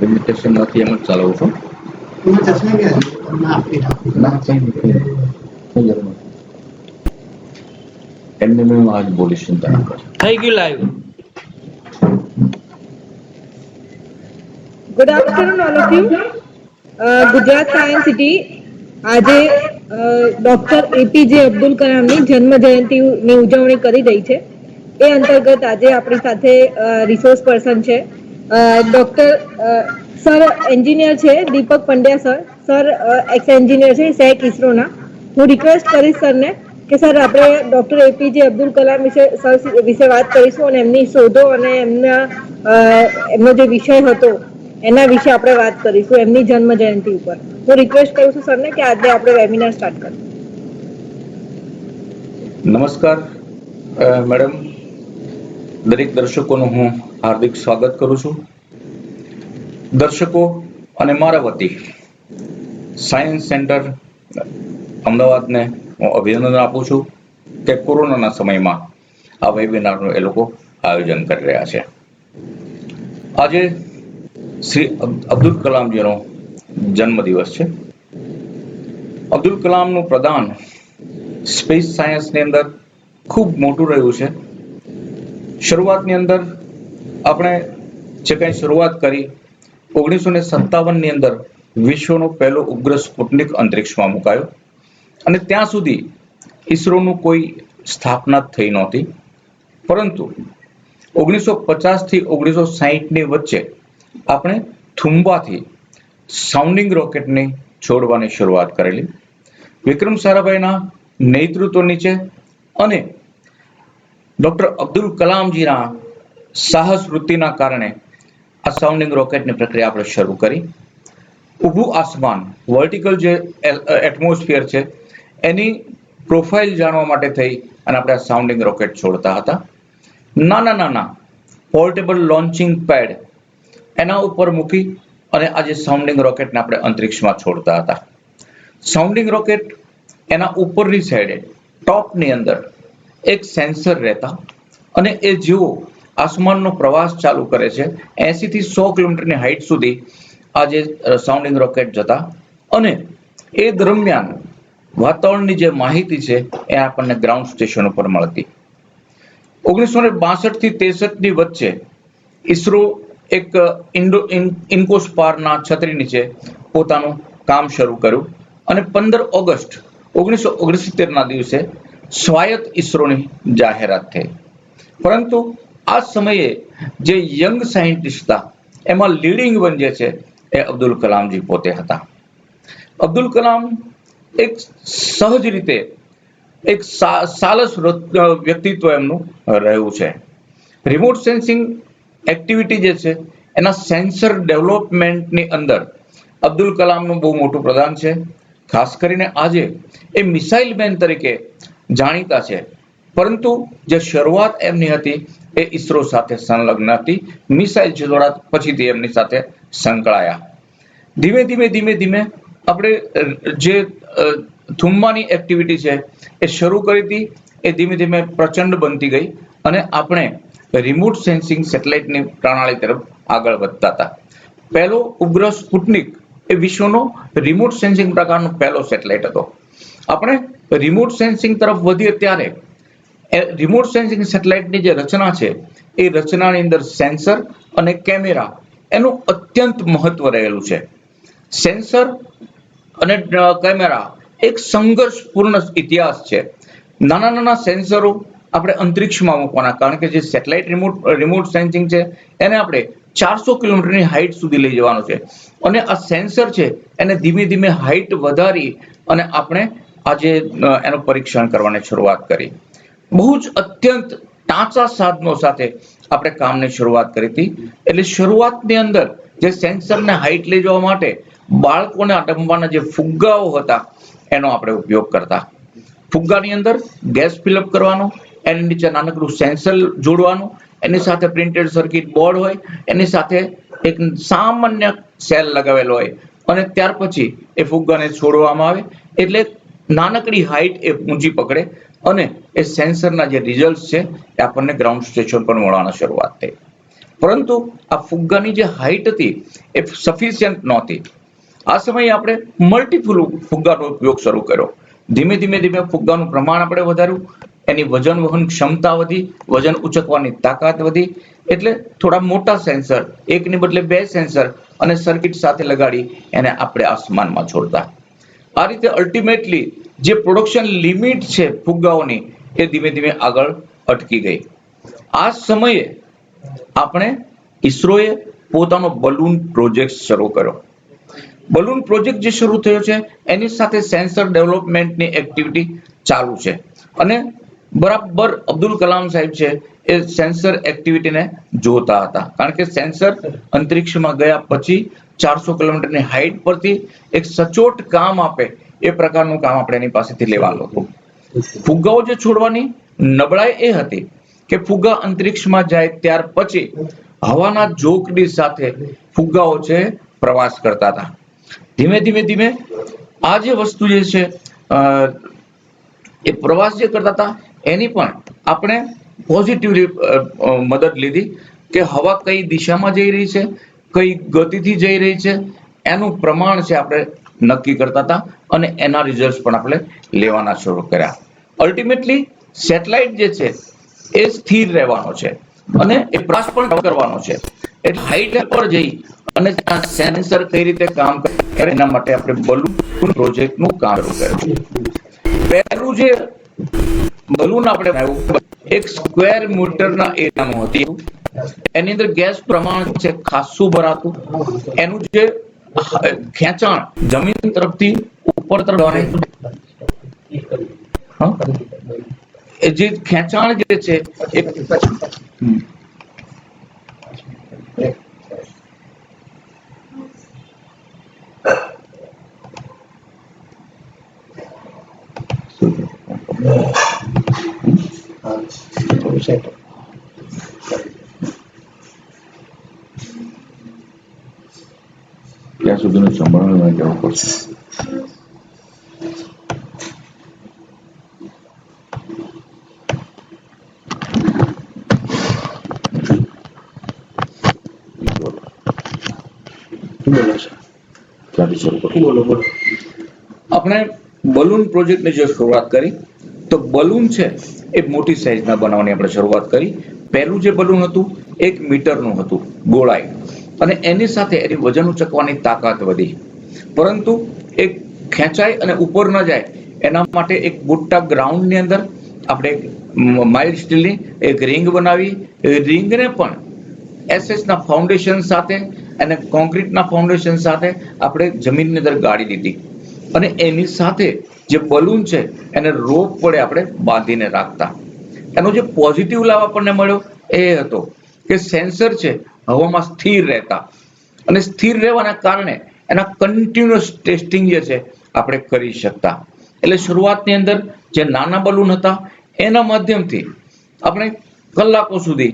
Presentation નથી એમ જ ચલાવું છું. એમને મેં આજ બોલીશ ચિંતા ન કરો. થઈ ગયું live. Good afternoon all of you. Gujarat science city આજે ડોક્ટર એપીજે અબ્દુલ કલામની જન્મ જયંતિની ઉજવણી કરી રહી છે. એ અંતર્ગત આજે આપણી સાથે રિસોર્સ પર્સન છે ડોક્ટર સર એન્જિનિયર છે Deepak Pandya sir. Sir ex engineer છે સેક ઇસરોના. હું રિક્વેસ્ટ કરીશ સરને કે સર આપણે ડોક્ટર એપીજે અબ્દુલ કલામ વિશે વાત કરીશું અને એમની શોધો અને એમનો જે વિષય હતો એના વિશે આપણે વાત કરીશું એમની જન્મ જયંતિ ઉપર. હું રિક્વેસ્ટ કરું છું સરને કે આજે આપણે વેબિનાર સ્ટાર્ટ કરીએ. નમસ્કાર મેડમ, દરેક દર્શકોનું હું હાર્દિક સ્વાગત કરું છું. દર્શકો અને મારા વતી સાયન્સ સેન્ટર અમદાવાદને હું અભિનંદન આપું છું કે કોરોનાના સમયમાં આ વેબિનારનું એ લોકો આયોજન કરી રહ્યા છે. આજે શ્રી અબ્દુલ કલામજીનો જન્મદિવસ છે. અબ્દુલ કલામનું પ્રદાન સ્પેસ સાયન્સની અંદર ખૂબ મોટું રહ્યું છે. શરૂઆતની અંદર આપણે જે કંઈ શરૂઆત કરી 1957ની અંદર વિશ્વનો પહેલો ઉપગ્રહ સ્પુતનિક અંતરિક્ષમાં મુકાયો અને ત્યાં સુધી ઈસરોનું કોઈ સ્થાપના થઈ નહોતી. પરંતુ 1950 થી 1960ની વચ્ચે આપણે થુંબાથી સાઉન્ડિંગ રોકેટને છોડવાની શરૂઆત કરેલી. વિક્રમ સારાભાઈના નેતૃત્વ નીચે અને ડોક્ટર અબ્દુલ કલામજીના સાહસ વૃત્તિના કારણે આ સાઉન્ડિંગ રોકેટની પ્રક્રિયા આપણે શરૂ કરી. ઊભું આસમાન વર્ટિકલ જે એટમોસ્ફિયર છે એની પ્રોફાઇલ જાણવા માટે થઈ અને આપણે આ સાઉન્ડિંગ રોકેટ છોડતા હતા. નાના નાના પોર્ટેબલ લોન્ચિંગ પેડ એના ઉપર મૂકી અને આજે સાઉન્ડિંગ રોકેટને આપણે અંતરિક્ષમાં છોડતા હતા. સાઉન્ડિંગ રોકેટ એના ઉપરની સાઈડે ટોપની અંદર એક સેન્સર રહેતા અને એ જેવો આસમાનનો પ્રવાસ ચાલુ કરે છે 80 થી 100 કિલોમીટરની હાઈટ સુધી આજે સાઉન્ડિંગ રોકેટ જતા અને એ દરમિયાન વાતાવરણની જે માહિતી છે એ આપણને ગ્રાઉન્ડ સ્ટેશન ઉપર મળતી. 1962 થી 63ની વચ્ચે ઈસરો એક ઇન્કોસ્પારના છત્રી નીચે પોતાનું કામ શરૂ કર્યું અને 15 ઓગસ્ટ 1969ના દિવસે સ્વાયત્ત ઈસરોની જાહેરાત થઈ. પરંતુ આ સમયે જે યંગ સાયન્ટિસ્ટ હતા એમાં લીડિંગ વન જે છે એ અબ્દુલ કલામજી પોતે હતા. અબ્દુલ કલામ એક સહજ રીતે એક સાલસ વ્યક્તિત્વ એમનું રહ્યું છે. રિમોટ સેન્સિંગ એક્ટિવિટી જે છે એના સેન્સર ડેવલપમેન્ટની અંદર અબ્દુલ કલામનું બહુ મોટું પ્રદાન છે. ખાસ કરીને આજે એ મિસાઇલ મેન તરીકે જાણીતા છે. પરંતુ જે શરૂઆત એમની હતી એ ઈસરો સાથે સંલગ્ન હતી. મિસાઇલ દ્વારા પછીથી એમની સાથે સંકળાયા. ધીમે ધીમે આપણે જે થુમ્બાની એક્ટિવિટી છે એ શરૂ કરી હતી એ ધીમે ધીમે પ્રચંડ બનતી ગઈ અને આપણે રિમોટ સેન્સિંગ સેટેલાઇટની પ્રણાલી તરફ આગળ વધતા હતા. પહેલો ઉપગ્રહ સ્પુતનિક એ વિશ્વનો રિમોટ સેન્સિંગ પ્રકારનો પહેલો સેટેલાઇટ હતો. આપણે રિમોટ સેન્સિંગ તરફ વધીએ ત્યારે રિમોટ સેન્સિંગ સેટેલાઇટની જે રચના છે એ રચનાની અંદર સેન્સર અને કેમેરા એનું અત્યંત મહત્વ રહેલું છે. સેન્સર અને કેમેરા એક સંઘર્ષપૂર્ણ ઇતિહાસ છે. નાના નાના સેન્સરો આપણે અંતરિક્ષમાં મૂકવાના, કારણ કે જે સેટેલાઇટ રિમોટ સેન્સિંગ છે એને આપણે 400 કિલોમીટરની હાઈટ સુધી લઈ જવાનું છે અને આ સેન્સર છે એને ધીમે ધીમે હાઈટ વધારી અને આપણે આજે એનું પરીક્ષણ કરવાની શરૂઆત કરી. બહુ જ અત્યંત ટાંચા સાધનો સાથે આપણે કામની શરૂઆત કરી હતી. એટલે શરૂઆતની અંદર જે સેન્સરને હાઈટ લઈ જવા માટે બાળકોને રમવાના જે ફુગ્ગાઓ હતા એનો આપણે ઉપયોગ કરતા. ફુગ્ગાની અંદર ગેસ ફિલઅપ કરવાનો, એની નીચે નાનકડું સેન્સર જોડવાનું, એની સાથે પ્રિન્ટેડ સર્કિટ બોર્ડ હોય, એની સાથે એક સામાન્ય સેલ લગાવેલો હોય અને ત્યાર પછી એ ફુગ્ગાને છોડવામાં આવે એટલે નાનકડી હાઈટ એ ઊંચી પકડે અને એ સેન્સરના જે રિઝલ્ટ છે એ આપણને ગ્રાઉન્ડ સ્ટેશન પર મળવાની શરૂઆત થઈ. પરંતુ આ ફુગ્ગાની જે હાઈટ હતી એ સફિશિયન્ટ નહોતી. આ સમયે આપણે મલ્ટીફુલ ફુગ્ગાનો ઉપયોગ શરૂ કર્યો. ધીમે ધીમે ફુગ્ગાનું પ્રમાણ આપણે વધાર્યું, એની વજન વહન ક્ષમતા વધી, વજન ઉચકવાની તાકાત વધી, એટલે થોડા મોટા સેન્સર, એકની બદલે 2 સેન્સર અને સર્કિટ સાથે લગાડી એને આપણે આસમાનમાં છોડતા. આ રીતે અલ્ટિમેટલી જે પ્રોડક્શન લિમિટ છે ફુગ્ગાઓની એ ધીમે ધીમે આગળ અટકી ગઈ. આ સમયે આપણે ઈસરોએ પોતાનો બલૂન પ્રોજેક્ટ શરૂ કર્યો. બલૂન પ્રોજેક્ટ જે શરૂ થયો છે એની સાથે સેન્સર ડેવલપમેન્ટની એક્ટિવિટી ચાલુ છે અને બરાબર અબ્દુલ કલામ સાહેબ છે એ સેન્સર એક્ટિવિટીને જોતા હતા, કારણ કે સેન્સર અંતરિક્ષમાં ગયા પછી 400 કિલોમીટરની હાઈટ પરથી એક સચોટ કામ આપે એ પ્રકારનું કામ આપણે એની પાસેથી લેવાનું હતું. ફુગ્ગાઓ જે છોડવાની નબળાઈ એ હતી કે ફુગ્ગા અંતરિક્ષમાં જાય ત્યાર પછી હવાના ઝોકની સાથે ફુગ્ગાઓ છે પ્રવાસ કરતા હતા. ધીમે ધીમે આ જે વસ્તુ જે છે એ પ્રવાસ જે કરતા હતા એની પણ આપણે પોઝિટિવલી મદદ લીધી કે હવા કઈ દિશામાં જઈ રહી છે, કઈ ગતિથી જઈ રહી છે, એનું પ્રમાણ છે આપણે નક્કી કરતા હતા અને એના રિઝલ્ટ પણ આપણે લેવાના શરૂ કર્યા. અલ્ટિમેટલી સેટેલાઇટ જે છે એ સ્થિર રહેવાનો છે અને એ પ્રવાસ પણ કરવાનો છે, એટલે હાઈટ પર જઈ અને સેન્સર કઈ રીતે કામ કરે એના માટે આપણે બલૂન પ્રોજેક્ટનું કામ શરૂ કર્યું. પહેલું જે બલૂન આપણે બનાવ્યું એક સ્ક્વેર મીટરના એરિયાનું હતું. એની અંદર ગેસ પ્રમાણ છે ખાસું ભરાતું, એનું જે ખેંચાણ જમીન તરફથી ઉપર તરફ એ જે ખેંચાણ જે છે એ ત્યાં સુધીનું સંભાળવાનું જવું પડશે. આપણે બલૂન પ્રોજેક્ટની જે શરૂઆત કરી તો બલૂન છે એ મોટી સાઈઝના બનાવવાની આપણે શરૂઆત કરી. પહેલું જે બલૂન હતું 1 મીટરનું હતું ગોળાઈ, અને એની સાથે એની વજન ઉચકવાની તાકાત વધી, પરંતુ એક ખેંચાઈ અને ઉપર ન જાય એના માટે એક મોટા ગ્રાઉન્ડની અંદર આપણે માઇલ્ડ સ્ટીલની એક રિંગ બનાવી. રિંગને પણ એસએસના ફાઉન્ડેશન સાથે અને કોન્ક્રીટના ફાઉન્ડેશન સાથે આપણે જમીનની અંદર ગાડી દીધી અને એની સાથે જે બલૂન છે એને રોપ વડે આપણે બાંધીને રાખતા. એનો જે પોઝિટિવ લાભ આપણને મળ્યો એ હતો કે સેન્સર છે હવામાં સ્થિર રહેતા અને સ્થિર રહેવાના કારણે એના કન્ટિન્યુઅસ ટેસ્ટિંગ જે છે આપણે કરી શકતા. એટલે શરૂઆતની અંદર જે નાના બલૂન હતા એના માધ્યમથી આપણે કલાકો સુધી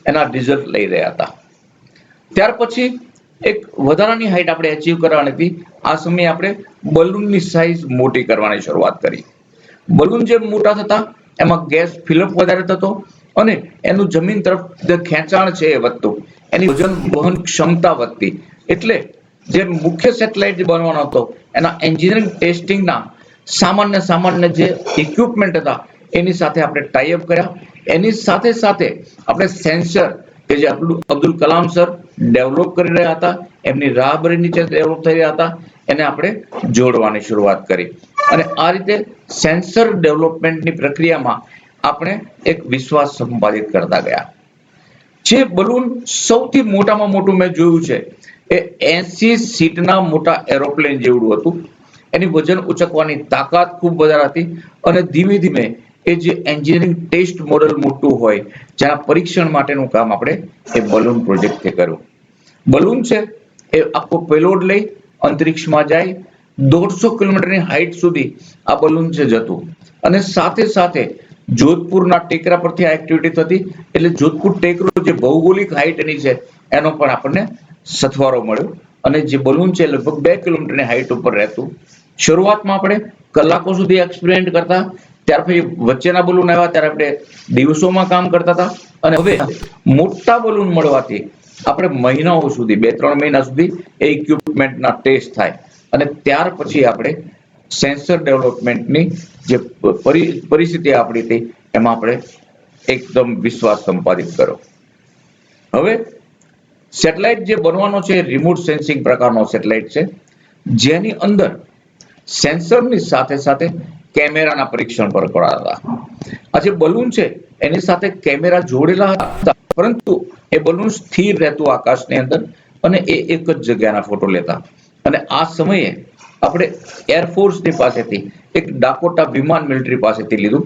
એના રિઝલ્ટ લઈ રહ્યા હતા. ત્યાર પછી એક વધારાની હાઈટ આપણે અચીવ કરવાની હતી. આ સમયે આપણે બલૂનની સાઈઝ મોટી કરવાની શરૂઆત કરી. બલૂન જે મોટા થતા એમાં ગેસ ફિલઅપ વધારે થતો અને એનું જમીન તરફ ખેંચાણ છે એ વધતું, એની વજન વહન ક્ષમતા વધતી. એટલે જે મુખ્ય સેટેલાઇટ બનવાનો હતો એના એન્જિનિયરિંગ ટેસ્ટિંગના સામાન્ય જે ઇક્વિપમેન્ટ હતા એની સાથે આપણે ટાઈઅપ કર્યા. એની સાથે સાથે આપણે સેન્સર કે જે અબ્દુલ કલામ સર ડેવલપ કરી રહ્યા હતા, એમની રાહબરી નીચે ડેવલપ થઈ રહ્યા હતા, એને આપણે જોડવાની શરૂઆત કરી અને આ રીતે સેન્સર ડેવલપમેન્ટની પ્રક્રિયામાં આપણે એક વિશ્વાસ સંપાદિત કરતા ગયા. જે બલૂન સૌથી મોટામાં મોટું મેં જોયું છે એ 80 સીટના મોટા એરોપ્લેન જેવડું હતું. એની વજન ઉચકવાની તાકાત ખૂબ વધારે હતી અને ધીમે ધીમે એ જે એન્જિનિયરિંગ ટેસ્ટ મોડેલ મોટું હોય જેના પરીક્ષણ માટેનું કામ આપણે એ બલૂન પ્રોજેક્ટથી કર્યું. બલૂન છે એ આખો પેલોડ લઈ અંતરિક્ષમાં જાય, 150 કિલોમીટરની હાઈટ સુધી આ બલૂન છે જતું અને સાથે સાથે જોધપુરના ટેકરા પરથી આ એક્ટિવિટી થતી. એટલે જોધપુર ટેકરો જે ભૌગોલિક હાઈટ એની છે એનો પણ આપણને સથવારો મળ્યો અને જે બલૂન છે લગભગ 2 કિલોમીટરની હાઈટ ઉપર રહેતું. શરૂઆતમાં આપણે કલાકો સુધી એક્સપેરિમેન્ટ કરતા, ત્યાર પછી વચ્ચેના બલૂન આવ્યા ત્યારે આપણે દિવસોમાં કામ કરતા હતા અને હવે મોટા બલૂન મળવાથી આપણે મહિનાઓ સુધી 2-3 મહિના સુધી એ ઇક્વિપમેન્ટના ટેસ્ટ થાય અને ત્યાર પછી આપણે સેન્સર ડેવલપમેન્ટની જે પરિસ્થિતિ આપણી હતી એમાં આપણે એકદમ વિશ્વાસ સંપાદિત કર્યો. હવે સેટેલાઇટ જે બનવાનો છે એ રિમોટ સેન્સિંગ પ્રકારનો સેટેલાઇટ છે, જેની અંદર સેન્સરની સાથે સાથે કેમેરાના પરીક્ષણ પર કરાતા. આ જે બલૂન છે એની સાથે કેમેરા જોડેલા હતા, પરંતુ એ બલૂન સ્થિર રહેતું આકાશની અંદર અને એ એક જ જગ્યાના ફોટો લેતા. અને આ સમયે આપણે એરફોર્સની પાસેથી એક ડાકોટા વિમાન મિલિટરી પાસેથી લીધું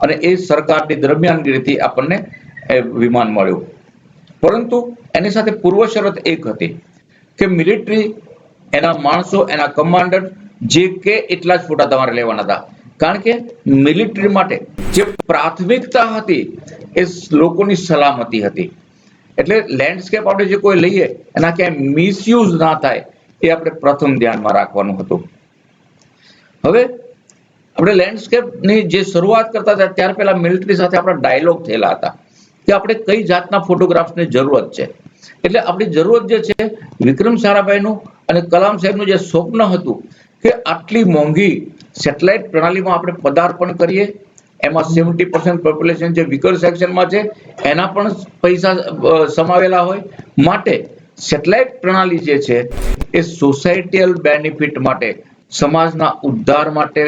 અને એ સરકારની દરમિયાનગીરીથી આપણને એ વિમાન મળ્યું. પરંતુ એની સાથે પૂર્વ શરત એક હતી કે મિલિટરી, એના માણસો, એના કમાન્ડર જે કે એટલા જ ફોટા તમારે લેવાના હતા. કારણ કે મિલિટરી માટે જે પ્રાથમિકતા હતી એ લોકોની સલામતી હતી. એટલે લેન્ડસ્કેપ આપણે જે કોઈ લઈએ એના ક્યાંય મિસયુઝ ના થાય એ આપણે પ્રથમ ધ્યાનમાં રાખવાનું હતું. હવે આપણે લેન્ડસ્કેપની જે શરૂઆત કરતા હતા ત્યાર પહેલા મિલિટરી સાથે આપણા ડાયલોગ થયેલા હતા કે આપણે કઈ જાતના ફોટોગ્રાફ્સની જરૂરત છે. એટલે આપણી જરૂરત જે છે, વિક્રમ સારાભાઈનું અને કલામ સાહેબનું જે સ્વપ્ન હતું કે આટલી મોંઘી સેટેલાઇટ પ્રણાલીમાં આપણે પદાર્પણ કરીએ, એમાં 70% પોપ્યુલેશન જે વીકર સેક્શનમાં છે એના પણ પૈસા સમાવેલા હોય, માટે સેટેલાઇટ પ્રણાલી જે છે એ સોસાયટીયલ બેનિફિટ માટે, સમાજના ઉદ્ધાર માટે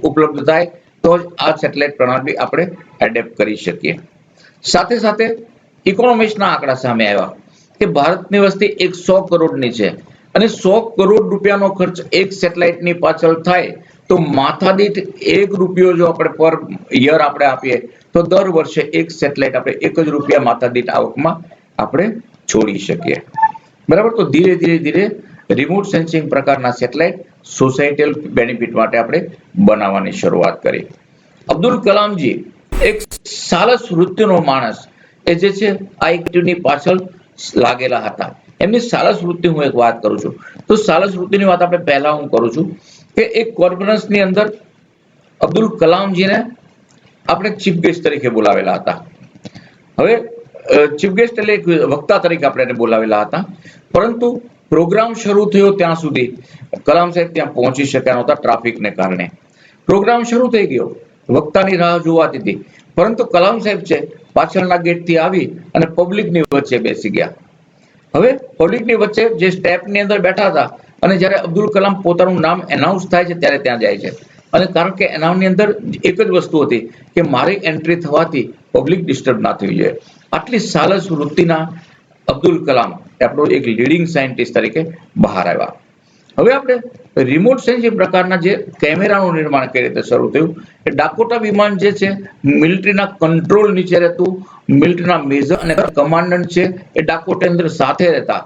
ઉપલબ્ધ થાય તો જ આ સેટેલાઇટ પ્રણાલી આપણે એડેપ્ટ કરી શકીએ. સાથે સાથે ઇકોનોમિક્સના આંકડા સામે આવ્યા કે ભારતની વસ્તી 100 કરોડની છે અને 100 કરોડ રૂપિયાનો ખર્ચ એક સેટેલાઇટની પાછળ થાય તો માથાદીઠ ₹1 જો આપણે પર યર આપણે આપીએ તો દર વર્ષે એક સેટેલાઇટ આપણે ₹1 માથાદીઠ આવકમાં આપણે છોડી શકીએ. બરાબર. તો ધીરે ધીરે રિમોટ સેન્સિંગ પ્રકારના સેટેલાઇટ સોસાયટીયલ બેનિફિટ માટે આપણે બનાવવાની શરૂઆત કરી. અબ્દુલ કલામજી એક સાલસ વૃત્તિનો માણસ એ જે છે આ એક્ટિવની પાછળ લાગેલા હતા. એમની સાલસ વૃત્તિ હું એક વાત કરું છું તો સાલસ વૃત્તિની વાત આપણે પહેલા હું કરું છું કે એક કોન્ફરન્સની અંદર અબ્દુલ કલામજીને આપણે ચીફ ગેસ્ટ તરીકે બોલાવેલા હતા. હવે ચીફ ગેસ્ટ એટલે એક વક્તા તરીકે આપણે એને બોલાવેલા હતા, પરંતુ પ્રોગ્રામ શરૂ થયો ત્યાં સુધી કલામ સાહેબ ત્યાં પહોંચી શક્યા નહોતા ટ્રાફિકને કારણે. પ્રોગ્રામ શરૂ થઈ ગયો, વક્તાની રાહ જોવાતી હતી, પરંતુ કલામ સાહેબ છે પાછળના ગેટથી આવી અને પબ્લિકની વચ્ચે બેસી ગયા. હવે પબ્લિકની વચ્ચે જે સ્ટેપની અંદર બેઠા હતા અને જ્યારે અબ્દુલ કલામ પોતાનું નામ એનાઉન્સ થાય છે ત્યારે ત્યાં જાય છે. અને કારણ કે એનાઉન્સની અંદર એક જ વસ્તુ હતી કે મારી એન્ટ્રી થવાથી પબ્લિક ડિસ્ટર્બ ના થવી જોઈએ. આટલી સાલસ વૃત્તિના અબ્દુલ કલામ આપણો એક લીડિંગ સાયન્ટિસ્ટ તરીકે બહાર આવ્યા. હવે આપણે રિમોટ સેન્સિંગ પ્રકારના જે કેમેરાનું નિર્માણ કઈ રીતે શરૂ થયું, એ ડાકોટા વિમાન જે છે મિલિટરીના કંટ્રોલ નીચે રહેતું, મિલિટરીના મેજર અને કમાન્ડન્ટ છે એ ડાકોટા અંદર સાથે રહેતા.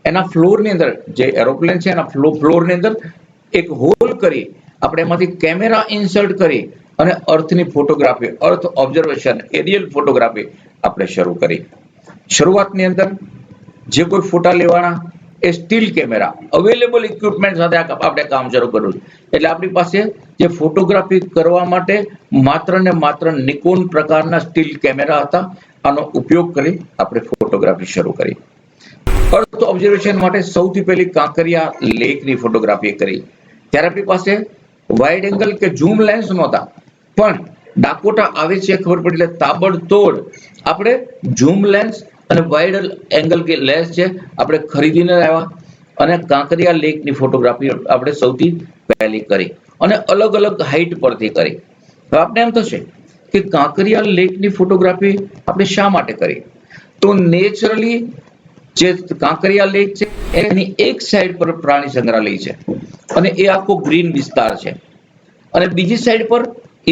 એના ફ્લોરની અંદર જે એરોપ્લેન છે એના ફ્લોરની અંદર એક હોલ કરી આપણે એમાંથી કેમેરા ઇન્સર્ટ કરી અને અર્થની ફોટોગ્રાફી, અર્થ ઓબ્ઝર્વેશન, એરિયલ ફોટોગ્રાફી આપણે શરૂ કરી. શરૂઆતની અંદર જે કોઈ ફોટા લેવાના એ સ્ટીલ કેમેરા અવેલેબલ ઇક્વિપમેન્ટ સાથે આપણે કામ શરૂ કર્યું. એટલે આપણી પાસે જે ફોટોગ્રાફી કરવા માટે માત્ર ને માત્ર નિકોન પ્રકારના સ્ટીલ કેમેરા હતા. આનો ઉપયોગ કરી આપણે ફોટોગ્રાફી શરૂ કરી. અર્થ ઓબ્ઝર્વેશન માટે સૌથી પહેલી કાંકરિયા લેકની ફોટોગ્રાફી કરી. ત્યારે આપણી પાસે વાઇડ એંગલ કે ઝૂમ લેન્સ નહોતા, પણ ડાકોટા આવે છે ખબર પડી એટલે તાબડતોડ આપણે ઝૂમ લેન્સ અને વાઇડ એંગલ કે લેન્સ છે આપણે ખરીદીને આવ્યા અને કાંકરિયા લેકની ફોટોગ્રાફી આપણે સૌથી પહેલી કરી અને અલગ અલગ હાઇટ પરથી કરી. હવે આપણે એમ થશે કે કાંકરિયા લેકની ફોટોગ્રાફી આપણે શા માટે કરી? તો નેચરલી જે કાંકરિયા લેક છે એની એક સાઈડ પર પ્રાણી સંગ્રહાલય છે અને એ આખો ગ્રીન વિસ્તાર છે અને બીજી સાઈડ પર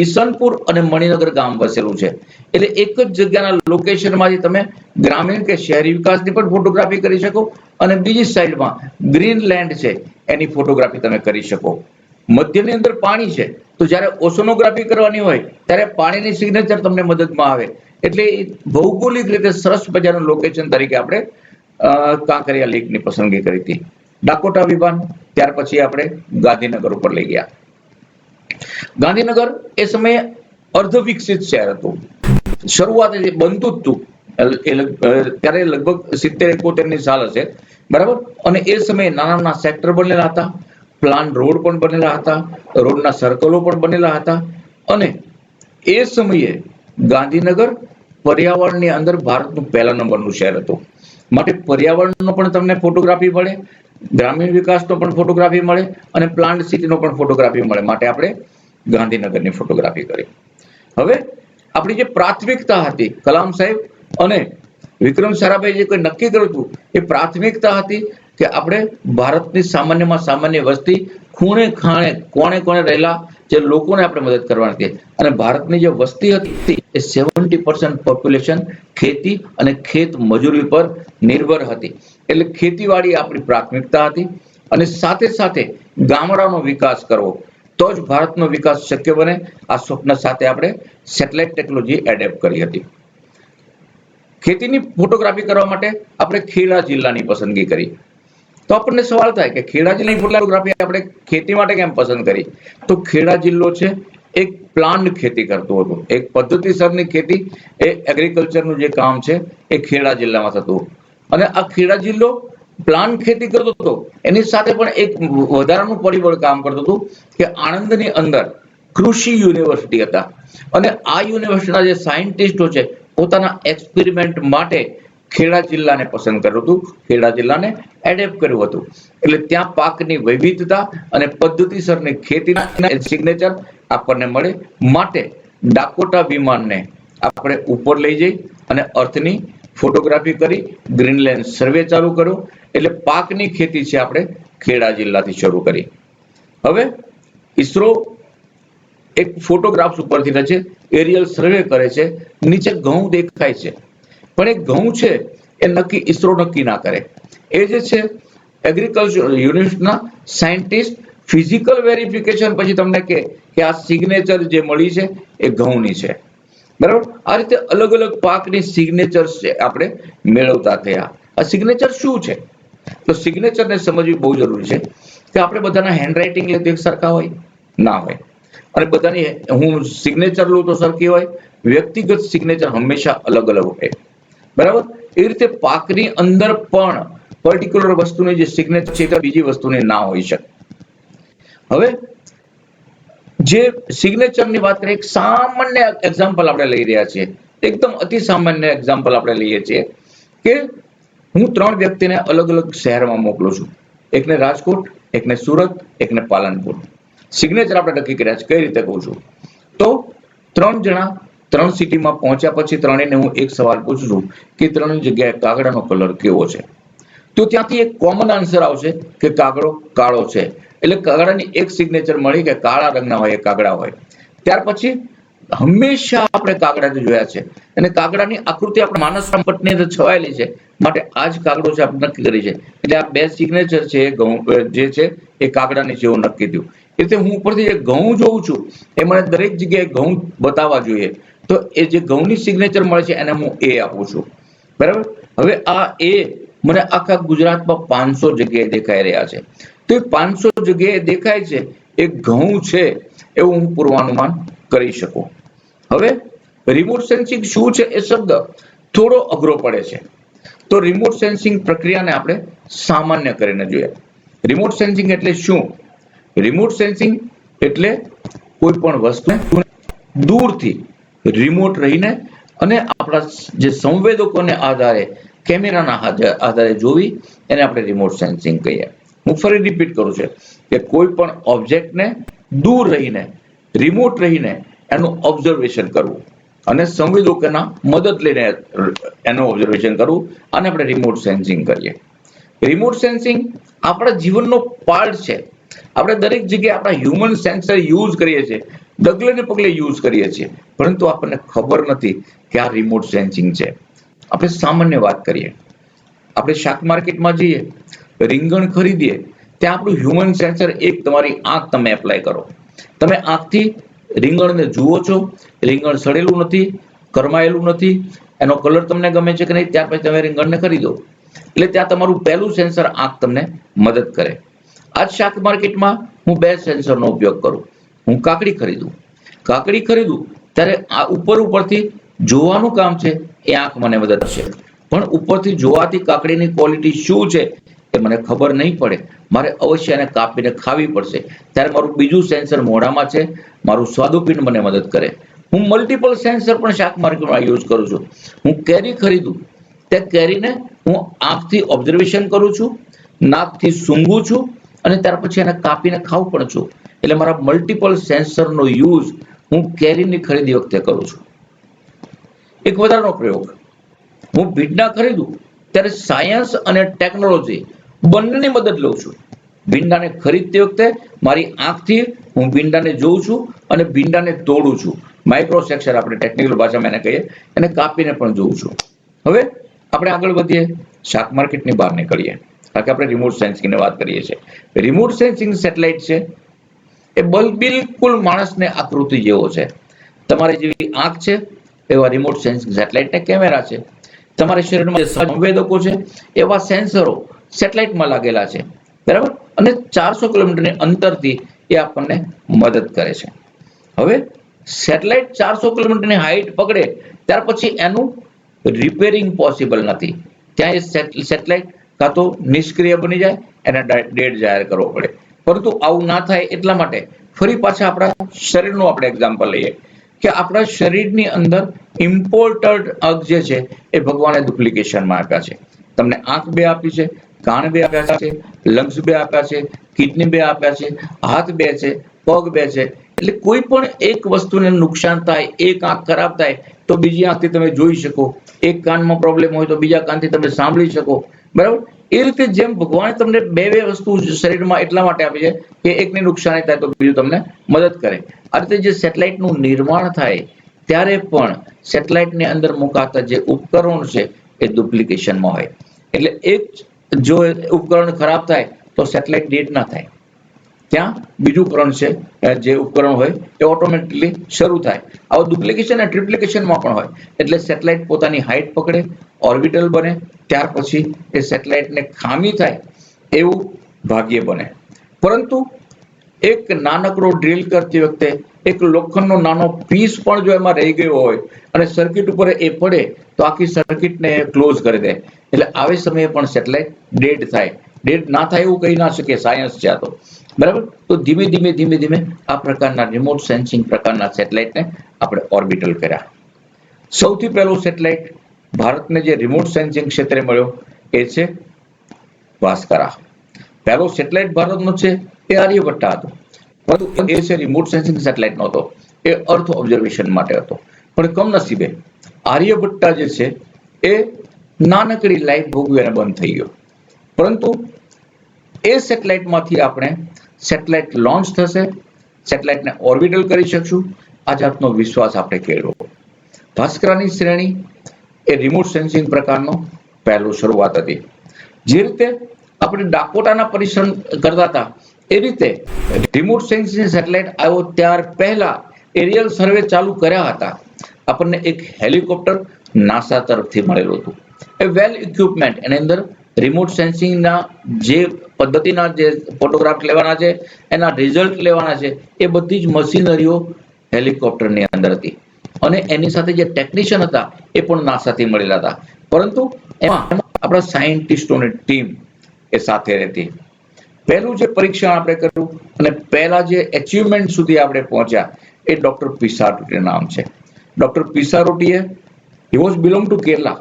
ઈસનપુર અને મણિનગર ગામ વસેલું છે. એટલે એક જ જગ્યાના લોકેશનમાંથી તમે ગ્રામીણ કે શહેરી વિકાસની પણ ફોટોગ્રાફી કરી શકો અને બીજી સાઈડમાં ગ્રીન લેન્ડ છે એની ફોટોગ્રાફી તમે કરી શકો. મધ્યની અંદર પાણી છે તો જ્યારે ઓશનોગ્રાફી કરવાની હોય ત્યારે પાણીની સિગ્નેચર તમને મદદમાં આવે. એટલે ભૌગોલિક રીતે સરસ મજાનું લોકેશન તરીકે આપણે કાંકરિયા લેકની પસંદગી કરી હતી. ડાકોટા વિમાન ત્યાર પછી આપણે ગાંધીનગર ઉપર લઈ ગયા. ગાંધીનગર એ સમયે અર્ધ વિકસિત શહેર હતું. શરૂઆત બનતું જ હતું ત્યારે લગભગ 70-71 ની સાલ હશે, બરાબર. અને એ સમયે નાના નાના સેક્ટર બનેલા હતા, પ્લાન રોડ પણ બનેલા હતા, રોડના સર્કલો પણ બનેલા હતા. અને એ સમયે ગાંધીનગર પર્યાવરણની અંદર ભારતનું પહેલા નંબરનું શહેર હતું. માટે પર્યાવરણનો પણ તમને ફોટોગ્રાફી મળે, ગ્રામીણ વિકાસનો પણ ફોટોગ્રાફી મળે અને પ્લાન્ટ સિટીનો પણ ફોટોગ્રાફી મળે. માટે આપણે ગાંધીનગરની ફોટોગ્રાફી કરી. હવે આપણી જે પ્રાથમિકતા હતી, કલામ સાહેબ અને વિક્રમ સારાભાઈ જે કોઈ નક્કી કર્યું હતું, એ પ્રાથમિકતા હતી કે આપણે ભારતની સામાન્યમાં સામાન્ય વસ્તી, ખૂણે ખાણે કોણે કોણે રહેલા જે લોકોને આપણે મદદ કરવાની હતી. અને ભારતની જે વસ્તી હતી એ 70% પોપ્યુલેશન ખેતી અને ખેત મજૂરી પર નિર્ભર હતી. એટલે ખેતીવાડી આપણી પ્રાથમિકતા હતી. અને સાથે સાથે ગામડાનો વિકાસ કરવો, તો જ ભારતનો વિકાસ શક્ય બને. આ સ્વપ્ન સાથે આપણે સેટેલાઇટ ટેકનોલોજી એડેપ્ટ કરી હતી. ખેતીની ફોટોગ્રાફી કરવા માટે આપણે ખેડા જિલ્લાની પસંદગી કરી. તો આપણને સવાલ થાય કે ખેડા જિલ્લાની ફોટોગ્રાફી આપણે ખેતી માટે કેમ પસંદ કરી? તો ખેડા જિલ્લો છે એક પ્લાન્ટ ખેતી કરતું હતું, એક પદ્ધતિસરની ખેતી, એ એગ્રીકલ્ચરનું જે કામ છે એ ખેડા જિલ્લામાં થતું. અને આ ખેડા જિલ્લો પ્લાન્ટ ખેતી કરતો હતો, એની સાથે પણ એક વધારાનું પરિબળ કામ કરતું હતું કે આણંદની અંદર કૃષિ યુનિવર્સિટી હતા. અને આ યુનિવર્સિટીના જે સાયન્ટિસ્ટો છે પોતાના એક્સપેરિમેન્ટ માટે ખેડા જિલ્લાને પસંદ કર્યું હતું, ખેડા જિલ્લાને એડેપ્ટ કર્યું હતું. એટલે ત્યાં પાકની વૈવિધતા અને પદ્ધતિસરની ખેતીના સિગ્નેચર આપણને મળે. માટે ડાકોટા વિમાનને આપણે ઉપર લઈ જઈ અને અર્થની ફોટોગ્રાફી કરી, ગ્રીનલેન્ડ સર્વે ચાલુ કર્યો. એટલે પાકની ખેતી છે આપણે ખેડા જિલ્લાથી શરૂ કરી. હવે ઈસરો એક ફોટોગ્રાફ્સ ઉપરથી રહે છે, એરિયલ સર્વે કરે છે, નીચે ઘઉં દેખાય છે. પણ એ ઘઉં છે એ નક્કી ઈસરો નક્કી ના કરે. એ જે છે એગ્રીકલ્ચર યુનિવર્સિટીના સાયન્ટિસ્ટ ફિઝિકલ વેરિફિકેશન પછી તમને કે આ સિગ્નેચર જે મળી છે એ ઘઉંની છે, બરાબર. આ રીતે અલગ અલગ પાકની સિગ્નેચર્સ છે આપણે મેળવતા થયા. આ સિગ્નેચર શું છે? તો સિગ્નેચરને સમજવી બહુ જરૂરી છે કે આપણે બધાના હેન્ડરાઇટિંગ એક સરખા હોય ના હોય, અને બધાની હું સિગ્નેચર લઉં તો સરખી હોય, વ્યક્તિગત સિગ્નેચર હંમેશા અલગ અલગ હોય, બરાબર. એ રીતે પાકની અંદર પણ પર્ટિક્યુલર વસ્તુની જે સિગ્નેચર છે એ બીજી વસ્તુની ના હોઈ શકે. હવે જે સિગ્નેચરની વાત કરીએ, એક સામાન્ય એક્ઝામ્પલ આપણે લઈ રહ્યા છીએ, એકદમ અતિ સામાન્ય એક્ઝામ્પલ આપણે લઈએ છીએ કે હું 3 વ્યક્તિને અલગ અલગ શહેરમાં મોકલું છું, એકને રાજકોટ, એકને સુરત, એકને પાલનપુર. સિગ્નેચર આપણે નક્કી કર્યા છે. કઈ રીતે કહું છું? તો 3 જણા 3 સિટીમાં પહોંચ્યા પછી ત્રણેયને હું એક સવાલ પૂછું છું કે 3 જગ્યાએ કાગડાનો કલર કેવો છે? તો ત્યાંથી એક કોમન આન્સર આવશે કે કાગડો કાળો છે. એટલે કાગડાની એક સિગ્નેચર મળી કે કાળા રંગના હોય એ કાગડા હોય. ત્યાર પછી હંમેશા આપણે કાગડાને જોયા છે અને કાગડાની આકૃતિ આપણે માનવ સંપત્તિની અંદર છવાયેલી છે. માટે આ જ કાગડો છે આપણે નક્કી કરી છે. એટલે આ 2 સિગ્નેચર છે ઘઉં જે છે એ કાગડાની જેવું નક્કી થયું. એટલે હું ઉપરથી જે ઘઉં જોઉં છું એ મને દરેક જગ્યાએ ઘઉં બતાવવા જોઈએ. તો એ જે ઘઉંની સિગ્નેચર મળે છે એને હું એ આપું છું, બરાબર. હવે આ એ મને આખા ગુજરાતમાં 500 જગ્યાએ દેખાઈ રહ્યા છે. તો એ 500 જગ્યાએ દેખાય છે એ ઘઉં છે એવું હું પૂર્વાનુમાન કરી શકું. હવે રિમોટ સેન્સિંગ શું છે એ શબ્દ થોડો અઘરો પડે છે. તો રિમોટ સેન્સિંગ પ્રક્રિયાને આપણે સામાન્ય કરીને જોઈએ. રિમોટ સેન્સિંગ એટલે શું? રિમોટ સેન્સિંગ એટલે કોઈ પણ વસ્તુ દૂરથી રિમોટ રહીને અને આપણા જે સંવેદકોને આધારે, કેમેરાના આધારે જોવી, એને આપણે રિમોટ સેન્સિંગ કહીએ. હું ફરી રિપીટ કરું છું કે કોઈ પણ ઓબ્જેક્ટને દૂર રહીને, રિમોટ રહીને એનું ઓબ્ઝર્વેશન કરવું અને સંવેદકોના મદદ લઈને એનું ઓબ્ઝર્વેશન કરવું, આને આપણે રિમોટ સેન્સિંગ કરીએ. રિમોટ સેન્સિંગ આપણા જીવનનો પાર્ટ છે. આપણે દરેક જગ્યાએ આપણા હ્યુમન સેન્સર યુઝ કરીએ છીએ, ડગલે ને પગલે યુઝ કરીએ છીએ, પરંતુ આપણને ખબર નથી કે આ રિમોટ સેન્સિંગ છે. આપણે સામાન્ય વાત કરીએ, આપણે શાક માર્કેટમાં જઈએ, રીંગણ ખરીદીએ, ત્યાં આપણું હ્યુમન સેન્સર એક તમારી આંખ તમે એપ્લાય કરો, તમે આંખથી રીંગણને જુઓ છો, રીંગણ સડેલું નથી, કરમાયેલું નથી, એનો કલર તમને ગમે છે કે નહીં, ત્યાર પછી તમે રીંગણને ખરીદો. એટલે ત્યાં તમારું પહેલું સેન્સર આંખ તમને મદદ કરે. આજ શાક માર્કેટમાં હું 2 સેન્સરનો ઉપયોગ કરું. હું કાકડી ખરીદું ત્યારે આ ઉપરથી જોવાનું કામ છે, એ આંખ મને મદદ કરશે, પણ ઉપરથી જોવાથી કાકડીની ક્વોલિટી શું છે એ મને ખબર નહીં પડે. મારે અવશ્ય એને કાપીને ખાવી પડશે. ત્યારે મારું બીજું સેન્સર મોઢામાં છે, મારું સ્વાદુપિંડ મને મદદ કરે. હું મલ્ટિપલ સેન્સર પણ શાક માર્કેટમાં યુઝ કરું છું. હું કેરી ખરીદું તે કેરીને હું આંખથી ઓબ્ઝર્વેશન કરું છું, નાકથી સૂંઘું છું અને ત્યાર પછી એને કાપીને ખાવું પણ છું. એટલે મારા મલ્ટિપલ સેન્સરનો યુઝ હું કેરીની ખરીદી વખતે કરું છું. એક વધારાનો પ્રયોગ, હું ભીંડા ખરીદું ત્યારે સાયન્સ અને ટેકનોલોજી બંનેની મદદ લઉં છું. ભીંડાને ખરીદતી વખતે મારી આંખથી હું ભીંડાને જોઉં છું અને ભીંડાને તોડું છું. માઇક્રો સેક્શન આપણે ટેકનિકલ ભાષામાં એને કહીએ, એને કાપીને પણ જોઉં છું. હવે આપણે આગળ વધીએ, શાક માર્કેટની બહાર નીકળીએ, કારણ કે આપણે રિમોટ સેન્સિંગની વાત કરીએ છીએ. રિમોટ સેન્સિંગ સેટેલાઇટ છે એ બિલકુલ માણસને આકૃતિ જેવો છે. તમારી જેવી આંખ છે એવા રિમોટ સેન્સિંગ સેટેલાઇટને કેમેરા છે. તમારા શરીરમાં જે સંવેદકો છે એવા સેન્સરો સેટેલાઇટમાં લાગેલા છે, બરાબર, અને 400 કિલોમીટરની અંતરથી એ આપણને મદદ કરે છે. હવે સેટેલાઇટ 400 કિલોમીટરની હાઈટ પકડે ત્યાર પછી એનું રિપેરિંગ પોસિબલ નથી. ત્યાં એ સેટેલાઇટ કાં તો નિષ્ક્રિય બની જાય, એને ડેડ જાહેર કરવો પડે. પરંતુ આવું ના થાય એટલા માટે ફરી પાછા આપણા શરીરનું આપણે એક્ઝામ્પલ લઈએ કે આપણા શરીરની અંદર ઇમ્પોર્ટેડ અંગ જે છે એ ભગવાને ડુપ્લિકેશનમાં આપ્યા છે. તમને આંખ 2 આપી છે, કાન 2 આપ્યા છે, લંગ્સ 2 આપ્યા છે, કિડની 2 આપ્યા છે, હાથ 2 છે, પગ 2 છે. એટલે કોઈ પણ એક વસ્તુને નુકસાન થાય, એક આંખ ખરાબ થાય તો બીજી આંખથી તમે જોઈ શકો, એક કાનમાં પ્રોબ્લેમ હોય તો બીજા કાનથી તમે સાંભળી શકો, બરાબર. એ રીતે જેમ ભગવાને તમને 2 વસ્તુ શરીરમાં એટલા માટે આપી છે કે એકની નુકસાની થાય તો બીજું તમને મદદ કરે. આ રીતે જે સેટેલાઇટનું નિર્માણ થાય ત્યારે પણ સેટેલાઇટની અંદર મુકાતા જે ઉપકરણો છે એ ડુપ્લિકેશનમાં હોય. એટલે એક જો ઉપકરણ ખરાબ થાય તો સેટેલાઇટ ડેડ ના થાય, ત્યાં બીજું ઉપકરણ છે જે ઉપકરણ હોય એ ઓટોમેટિકલી શરૂ થાય. આવું ડુપ્લિકેશન અને ટ્રિપ્લિકેશનમાં પણ હોય. એટલે સેટેલાઇટ પોતાની હાઈટ પકડે, ઓર્બિટલ બને, ત્યાર પછી એ સેટેલાઇટને ખામી થાય એવું ભાગ્ય બને. પરંતુ એક નાનકડો ડ્રીલ કરતી વખતે એક લોખંડનો નાનો પીસ પણ જો એમાં રહી ગયો હોય અને સર્કિટ ઉપર એ પડે તો આખી સર્કિટને ક્લોઝ કરી દે. એટલે આવી સમયે પણ સેટેલાઇટ ડેડ થાય. ડેડ ના થાય એવું કહી ના શકીએ, સાયન્સ છે આ તો, બરાબર. તો ધીમે ધીમે આ પ્રકારના રિમોટ સેન્સિંગ પ્રકારના સેટેલાઇટને આપણે ઓર્બિટલ કર્યા. સૌથી પહેલો સેટેલાઇટ ભારતને જે રિમોટ સેન્સિંગ ક્ષેત્રે મળ્યો એ છે ભાસ્કરા. પહેલો સેટેલાઇટ ભારતનો છે એ આર્યભટ્ટા હતો, પરંતુ એ છે રિમોટ સેન્સિંગ સેટેલાઇટ નહોતો, એ અર્થ ઓબ્ઝર્વેશન માટે હતો. પણ કમનસીબે આર્યભટ્ટા જે છે એ નાનકડી લાઈફ ભોગવીને બંધ થઈ ગયો. પરંતુ એ સેટેલાઇટમાંથી આપણે સેટેલાઇટ લોન્ચ થશે, સેટેલાઇટને ઓર્બિટલ કરી શકશું, આ જાતનો વિશ્વાસ આપણે કેળવો. ભાસ્કરાની શ્રેણી એ રિમોટ સેન્સિંગ પ્રકારનો પહેલો શરૂઆત હતી. જે રીતે આપણે ડાકોટાના પરિશ્રમ કરતા હતા એ રીતે રિમોટ સેન્સિંગ સેટેલાઇટ આવ્યો ત્યાર પહેલા એરિયલ સર્વે ચાલુ કર્યા હતા. આપણને એક હેલિકોપ્ટર નાસા તરફથી મળેલું હતું. એ વેલ ઇક્વિપમેન્ટ, એની અંદર રિમોટ સેન્સિંગના જે પદ્ધતિના જે ફોટોગ્રાફ લેવાના છે, એના રિઝલ્ટ લેવાના છે, એ બધી જ મશીનરીઓ હેલિકોપ્ટરની અંદર હતી. અને એની સાથે જે ટેકનિશિયન હતા એ પણ નાસાથી મળેલા હતા. પરંતુ એમાં આપણા સાયન્ટિસ્ટોની ટીમ એ સાથે રહેતી. પહેલું જે પરીક્ષણ આપણે કર્યું અને પહેલા જે એચિવમેન્ટ સુધી આપણે પહોંચ્યા એ ડોક્ટર પિસારોટીનું નામ છે. ડોક્ટર પિસારોટીએ he was belong to Kerala.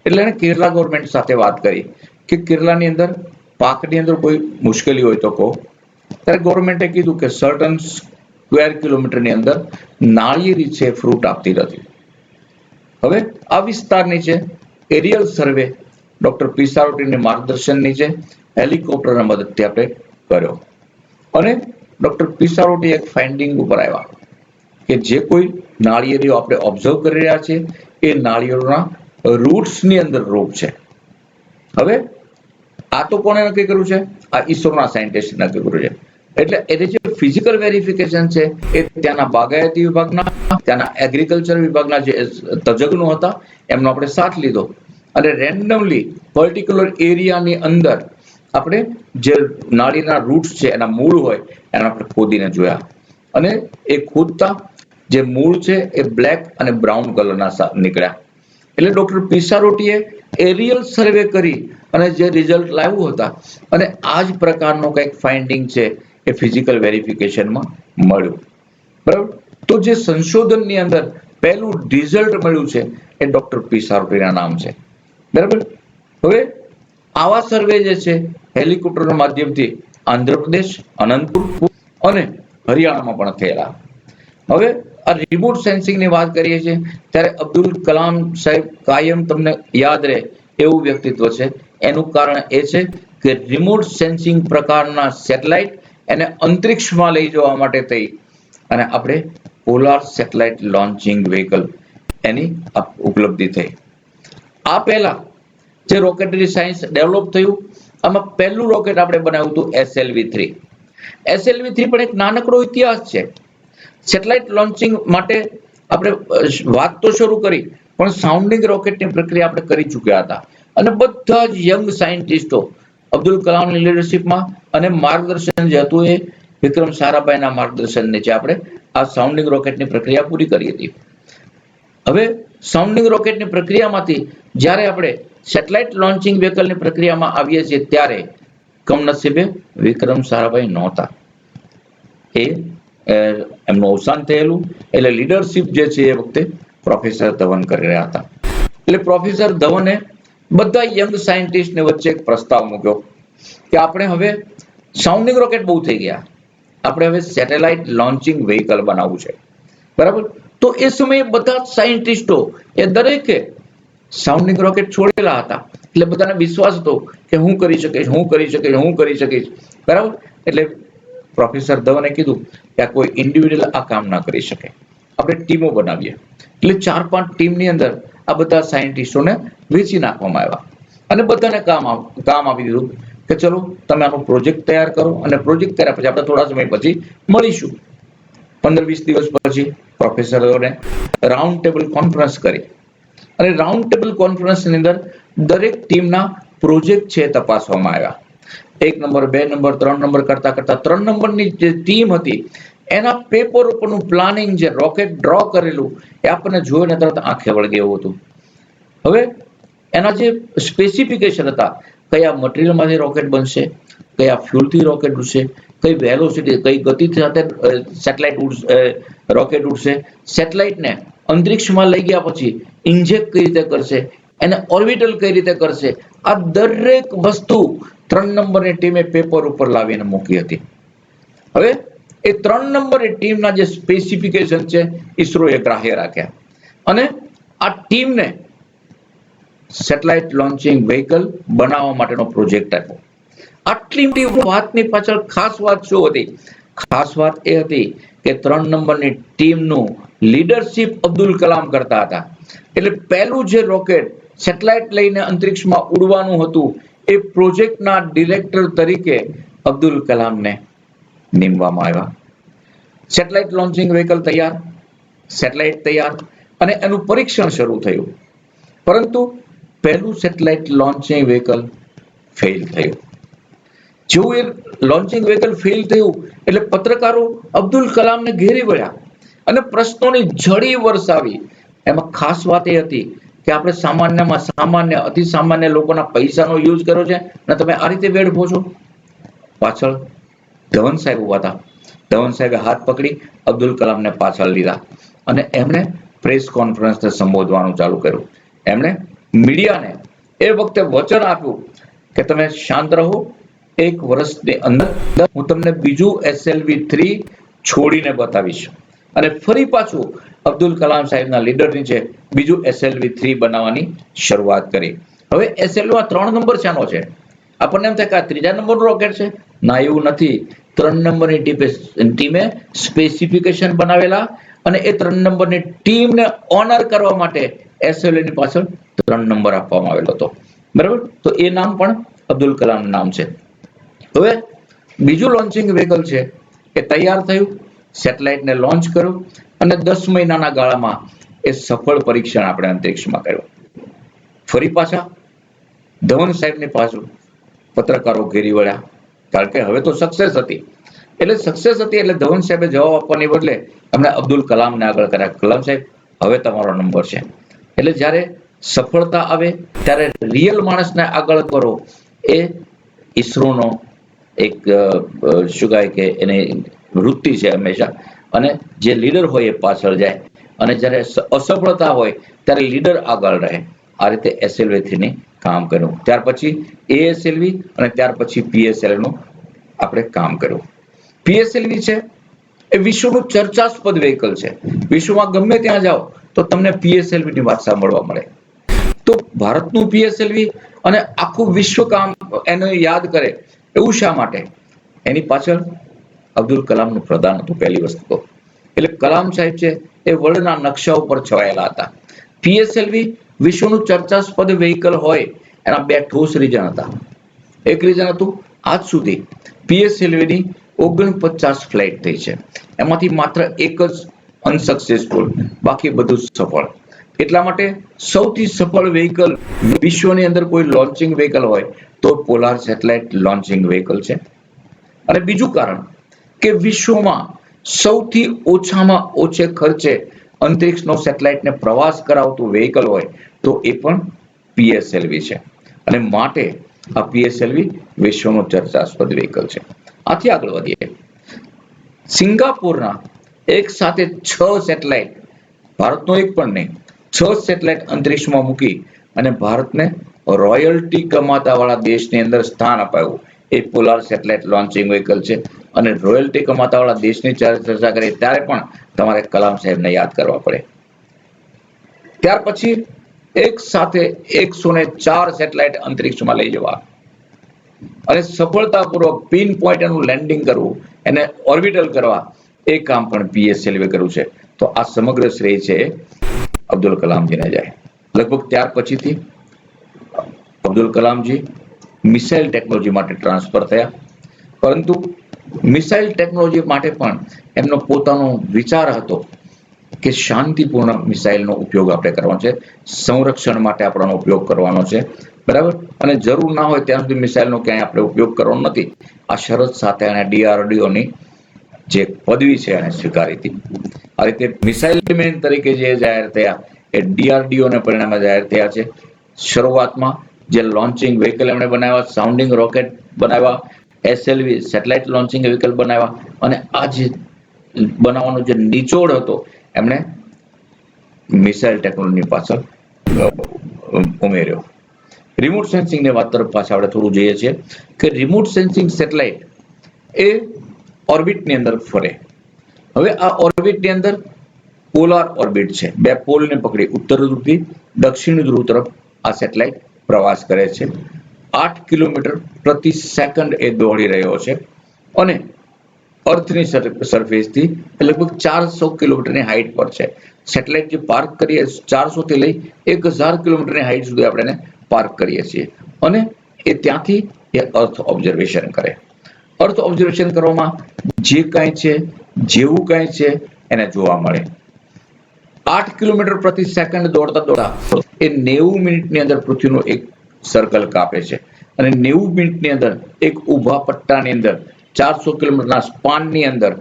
એટલે એને કેરલા ગવર્મેન્ટ સાથે વાત કરી કે કેરલાની અંદર પાકની અંદર કોઈ મુશ્કેલી હોય તો કહો. ત્યારે ગવર્મેન્ટે કીધું કે સર્ટન સ્ક્વેર કિલોમીટરની અંદર નાળિયેરી છે ફ્રૂટ આપતી નથી. હવે આ વિસ્તાર નીચે એરિયલ સર્વે ડોક્ટર પિસારોટીની માર્ગદર્શન નીચે હેલિકોપ્ટરના મદદથી આપણે કર્યો. અને ડોક્ટર પિસારોટી એક ફાઇન્ડિંગ ઉપર આવ્યા કે જે કોઈ નાળિયેરીઓ આપણે ઓબ્ઝર્વ કરી રહ્યા છીએ એ નાળિયેરોના રૂટ્સની અંદર રોગ છે. હવે આ તો કોણે નક્કી કર્યું છે? આ ઈસરોના સાયન્ટિસ્ટ નક્કી કર્યું છે. એટલે એની જે ફિઝિકલ વેરિફિકેશન છે એ ત્યાંના બાગાયતી વિભાગના, ત્યાંના એગ્રીકલ્ચર વિભાગના જે તજજ્ઞો હતા એમનો આપણે સાથ લીધો અને રેન્ડમલી પર્ટિક્યુલર એરિયાની અંદર આપણે જે નાળિયેરના રૂટ્સ છે એના મૂળ હોય એને આપણે ખોદીને જોયા. અને એ ખોદતા જે મૂળ છે એ બ્લેક અને બ્રાઉન કલરના નીકળ્યા. એટલે ડોક્ટર પિસારોટીએ એરિયલ સર્વે કરી અને જે રિઝલ્ટ લાવ્યું હતા અને આ જ પ્રકારનો કંઈક ફાઇન્ડિંગ છે એ ફિઝિકલ વેરિફિકેશનમાં મળ્યું. બરાબર. તો જે સંશોધનની અંદર પહેલું રિઝલ્ટ મળ્યું છે એ ડોક્ટર પિસારોટીના નામ છે. બરાબર. હવે આવા સર્વે જે છે હેલિકોપ્ટરના માધ્યમથી આંધ્રપ્રદેશ, અનંતપુર અને હરિયાણામાં પણ થયેલા. હવે આ રિમોટ સેન્સિંગની વાત કરીએ છીએ ત્યારે અબ્દુલ કલામ સાહેબ કાયમ તમને યાદ રહે એવું વ્યક્તિત્વ છે. એનું કારણ એ છે કે રિમોટ સેન્સિંગ પ્રકારના સેટેલાઇટ એને અંતરિક્ષમાં લઈ જવા માટે થઈ અને આપણે પોલાર સેટેલાઇટ લોન્ચિંગ વ્હીકલ એની ઉપલબ્ધિ થઈ. આ પહેલા જે રોકેટરી સાયન્સ ડેવલપ થયું આમાં પહેલું રોકેટ આપણે બનાવ્યું હતું SLV-3. SLV-3 પણ એક નાનકડો ઇતિહાસ છે. સેટેલાઇટ લોન્ચિંગ માટે આપણે વાત તો શરૂ કરી પણ સાઉન્ડિંગ રોકેટની પ્રક્રિયા આપણે કરી ચૂક્યા હતા અને બધા જ યંગ સાયન્ટિસ્ટો અબ્દુલ કલામની લીડરશિપમાં અને માર્ગદર્શન જે હતું એ વિક્રમ સારાભાઈના માર્ગદર્શન નીચે આપણે આ સાઉન્ડિંગ રોકેટની પ્રક્રિયા પૂરી કરી હતી. હવે સાઉન્ડિંગ રોકેટની પ્રક્રિયામાંથી જ્યારે આપણે સેટેલાઇટ લોન્ચિંગ વ્હીકલની પ્રક્રિયામાં આવીએ છીએ ત્યારે કમનસીબે વિક્રમ સારાભાઈ નહોતા. એમનું અવસાન થયેલું એટલે લીડરશિપ જે છે એ વખતે પ્રોફેસર ધવન કરી રહ્યા હતા. એટલે પ્રોફેસર ધવને બધા યંગ સાયન્ટિસ્ટને વચ્ચે એક પ્રસ્તાવ મૂક્યો કે આપણે હવે સાઉન્ડિંગ રોકેટ બહુ થઈ ગયા, આપણે હવે સેટેલાઇટ લોન્ચિંગ વ્હીકલ બનાવવું છે. બરાબર. તો એ સમયે બધા જ સાયન્ટિસ્ટો એ દરેકે સાઉન્ડિંગ રોકેટ છોડેલા હતા એટલે બધાને વિશ્વાસ હતો કે હું કરી શકીશ. બરાબર. એટલે પ્રોફેસર ધવને કીધું કે આ કોઈ ઇન્ડિવિડ્યુઅલ આ કામ ના કરી શકે, આપણે ટીમો બનાવીએ. એટલે 4-5 ટીમની અંદર આ બધા સાયન્ટિસ્ટોને વેચી નાખવામાં આવ્યા અને બધાને કામ આપી દીધું કે ચલો તમે આનો પ્રોજેક્ટ તૈયાર કરો અને પ્રોજેક્ટ કર્યા પછી આપણે થોડા સમય પછી મળીશું. 15-20 દિવસ પછી પ્રોફેસરોને રાઉન્ડ ટેબલ કોન્ફરન્સ કરી અને રાઉન્ડ ટેબલ કોન્ફરન્સની અંદર દરેક ટીમના પ્રોજેક્ટ છે તપાસવામાં આવ્યા. 1 નંબર, 2 નંબર, 3 નંબર કરતા 3 નંબરની જે ટીમ હતી એના પેપર ઉપરનું પ્લાનિંગ જે રોકેટ ડ્રો કરેલું એ આપણને જોઈને તરત આંખે વળગે એવું હતું. હવે એના જે સ્પેસિફિકેશન હતા, કયા મટીરિયલમાંથી રોકેટ બનશે, કયા ફ્યુલથી રોકેટ ઉડશે, કઈ વેલોસિટી, કઈ ગતિ સાથે રોકેટ ઉડશે, સેટેલાઇટને અંતરિક્ષમાં લઈ ગયા પછી ઇન્જેક્ટ કઈ રીતે કરશે, એને ઓર્બિટલ કઈ રીતે કરશે, આ દરેક વસ્તુ 3 નંબરની ટીમે પેપર ઉપર લાવીને મૂકી હતી. હવે એ 3 નંબરની ટીમના જે સ્પેસિફિકેશન છે ઈસરોએ ગ્રાહ્ય રાખ્યા અને આ ટીમને સેટેલાઇટ લોન્ચિંગ વ્હીકલ બનાવવા માટેનો પ્રોજેક્ટ આપ્યો. આટલી મોટી વાતની પાછળ ખાસ વાત શું હતી? ખાસ વાત એ હતી કે 3 નંબરની ટીમનું લીડરશિપ અબ્દુલ કલામ કરતા હતા. એટલે પહેલું જે રોકેટ સેટેલાઇટ લઈને અંતરિક્ષમાં ઉડવાનું હતું એ પ્રોજેક્ટના ડિરેક્ટર તરીકે અબ્દુલ કલામને નીમવામાં આવ્યા. સેટેલાઇટ લોન્ચિંગ વ્હીકલ તૈયાર, સેટેલાઇટ તૈયાર અને એનું પરીક્ષણ શરૂ થયું. પરંતુ પહેલું સેટેલાઇટ લોન્ચિંગ વ્હીકલ ફેલ થયું. જેવું એ લોન્ચિંગ વ્હીકલ ફેલ થયું એટલે પત્રકારો અબ્દુલ કલામને ઘેરી વળ્યા અને પ્રશ્નોની ઝડી વરસાવી. એમાં ખાસ વાત એ હતી કે આપણે સામાન્ય અતિ સામાન્ય લોકોના પૈસાનો યુઝ કર્યો છે અને તમે આ રીતે વેડફો છો. પાછળ ધવન સાહેબ ઉભા હતા. ધવન સાહેબે હાથ પકડી અબ્દુલ કલામને પાછળ લીધા અને એમણે પ્રેસ કોન્ફરન્સને સંબોધવાનું ચાલુ કર્યું. એમણે મીડિયાને એ વખતે વચન આપ્યું કે તમે શાંત રહો, 1 વર્ષની અંદર હું તમને બીજું SLV-3 છોડીને બતાવીશ અને ફરી પાછું અબ્દુલ કલામ સાહેબના લીડર નીચે બીજું SLV-3 બનાવવાની શરૂઆત કરી. હવે SLV-માં 3 નંબર શાનો છે? આપણને એમ થાય કે આ 3જા નંબરનું રોકેટ છે. ના, એવું નથી. 3 નંબરની ટીમે સ્પેસિફિકેશન બનાવેલા અને એ 3 નંબરની ટીમને ઓનર કરવા માટે SLV-ની પાછળ 3 નંબર આપવામાં આવેલો હતો. બરાબર. તો એ નામ પણ અબ્દુલ કલામનું નામ છે. હવે બીજું લોન્ચિંગ વ્હીકલ છે એ તૈયાર થયું, સેટેલાઇટને લોન્ચ કર્યું અને 10 મહિનાના ગાળામાં એ સફળ પરીક્ષણ આપણે અંતરિક્ષમાં કર્યું. ફરી પાછા ધવન સાહેબની પાછળ પત્રકારો ઘેરી વળ્યા કારણ કે હવે તો સક્સેસ હતી. એટલે ધવન સાહેબે જવાબ આપવાની બદલે એમણે અબ્દુલ કલામને આગળ કર્યા. કલામ સાહેબ, હવે તમારો નંબર છે. એટલે જ્યારે સફળતા આવે ત્યારે રિયલ માણસને આગળ કરો, એ ઈસરોનો એક શું કહે કે એની વૃત્તિ છે હંમેશા. અને જે લીડર હોય એ પાછળ જાય, અને જ્યારે અસફળતા હોય ત્યારે લીડર આગળ રહે. આ રીતે એસએલવી કામ કર્યું. ત્યાર પછી એએસએલવી અને ત્યાર પછી પીએસએલવી નું આપણે કામ કર્યું. પીએસએલવી છે એ વિશ્વનું ચર્ચાસ્પદ વ્હીકલ છે. વિશ્વમાં ગમે ત્યાં જાઓ તો તમને પીએસએલવી ની વાત સાંભળવા મળે. તો ભારતનું પીએસએલવી અને આખું વિશ્વ કામ એને યાદ કરે એવું શા માટે? એની પાછળ અબ્દુલ કલામનું પ્રદાન હતું પહેલી વસ્તુ તો. એટલે કલામ સાહેબ છે એ વર્લ્ડના નકશા ઉપર છવાયેલા હતા. પીએસએલવી વિશ્વનું ચર્ચાસ્પદ વ્હીકલ હોય એના બે ઠોસ રીઝન હતા. એક રીઝન હતું આજ સુધી પીએસએલવી ની 49 ફ્લાઇટ થઈ છે, એમાંથી માત્ર એક જ અનસક્સેસફુલ, બાકી બધું સફળ. એટલા માટે સૌથી સફળ વ્હીકલ વિશ્વની અંદર કોઈ લોન્ચિંગ વ્હીકલ હોય તો પોલાર સેટેલાઇટ લોન્ચિંગ વ્હીકલ છે. અને બીજું કારણ કે વિશ્વમાં સૌથી ઓછામાં ઓછે ખર્ચે અંતરિક્ષનો સેટેલાઇટને પ્રવાસ કરાવતું વ્હીકલ હોય તો એ પણ પીએસએલવી છે. અને માટે આ પીએસએલવી વિશ્વનું ચર્ચાસ્પદ વ્હીકલ છે. આથી આગળ વધીએ. સિંગાપુરના એક સાથે 6 સેટેલાઇટ, ભારતનો એક પણ નહીં, 6 સેટેલાઇટ અંતરિક્ષમાં મૂકી અને ભારતને રોયલ્ટી કમાતા વાળા દેશની અંદર સ્થાન અપાયું એ પોલાર સેટેલાઇટ લોન્ચિંગ વ્હીકલ છે. અને રોયલ્ટી કમાતા વાળા દેશની ચર્ચા કરીએ ત્યારે પણ તમારે કલામ સાહેબને યાદ કરવા પડે. ત્યાર પછી એક સાથે 104 સેટેલાઇટ અંતરિક્ષમાં લઈ જવા અને સફળતાપૂર્વક પિન પોઈન્ટ એનું લેન્ડિંગ કરવું, એને ઓર્બિટલ કરવા, એ કામ પણ પીએસએલવી કર્યું છે. તો આ સમગ્ર શ્રેય છે અબ્દુલ કલામજીને જાય. લગભગ ત્યાર પછીથી અબ્દુલ કલામજી મિસાઇલ ટેકનોલોજી માટે ટ્રાન્સફર થયા. પરંતુ મિસાઇલ ટેકનોલોજી માટે પણ એમનો પોતાનો વિચાર હતો કે શાંતિપૂર્ણ મિસાઇલનો ઉપયોગ આપણે કરવાનો છે, સંરક્ષણ માટે આપણો ઉપયોગ કરવાનો છે, બરાબર. અને જરૂર ના હોય ત્યાં સુધી મિસાઇલનો ક્યાંય આપણે ઉપયોગ કરવાનો નથી. આ શરત સાથે અને ડીઆરડીઓની જે પદવી છે એને સ્વીકારી હતી. આ રીતે મિસાઇલ મેન તરીકે જે જાહેર થયા એ ડીઆરડીઓને પરિણામે જાહેર થયા છે. શરૂઆતમાં જે લોન્ચિંગ વ્હીકલ એમણે બનાવ્યા, સાઉન્ડિંગ રોકેટ બનાવ્યા, એસએલવી સેટેલાઇટ લોન્ચિંગ વ્હીકલ બનાવ્યા, અને આ જે બનાવવાનો જે નિચોડ હતો એમણે મિસાઇલ ટેકનોલોજીની પાછળ ઉમેર્યો. રિમોટ સેન્સિંગની વાત તરફ પાછા આપણે થોડું જોઈએ છીએ કે રિમોટ સેન્સિંગ સેટેલાઇટ એ ઓર્બિટની અંદર ફરે. હવે આ ઓર્બિટની અંદર પોલાર ઓર્બિટ છે, બે પોલને પકડી ઉત્તર ધ્રુવથી દક્ષિણ ધ્રુવ તરફ આ સેટેલાઇટ પ્રવાસ કરે છે. 8 કિલોમીટર પ્રતિ સેકન્ડ એ દોડી રહ્યો છે અને અર્થની સરફેસથી લગભગ 400 કિલોમીટરની હાઈટ પર છે. સેટેલાઇટ જે પાર્ક કરીએ 400 થી લઈ 1000 કિલોમીટરની હાઈટ સુધી આપણે પાર્ક કરીએ છીએ અને એ ત્યાંથી એ અર્થ ઓબ્ઝર્વેશન કરે. અર્થ ઓબ્ઝર્વેશન કરવામાં જે કાંઈ છે, જેવું કાંઈ છે એને જોવા મળે. 8 કિલોમીટર પ્રતિ સેકન્ડ દોડતા દોડતા એ 90 મિનિટની અંદર પૃથ્વીનું એક સર્કલ કાપે છે અને 90 મિનિટની અંદર એક ઊભા પટ્ટાની અંદર 400 કિલોમીટરના સ્પાનની અંદર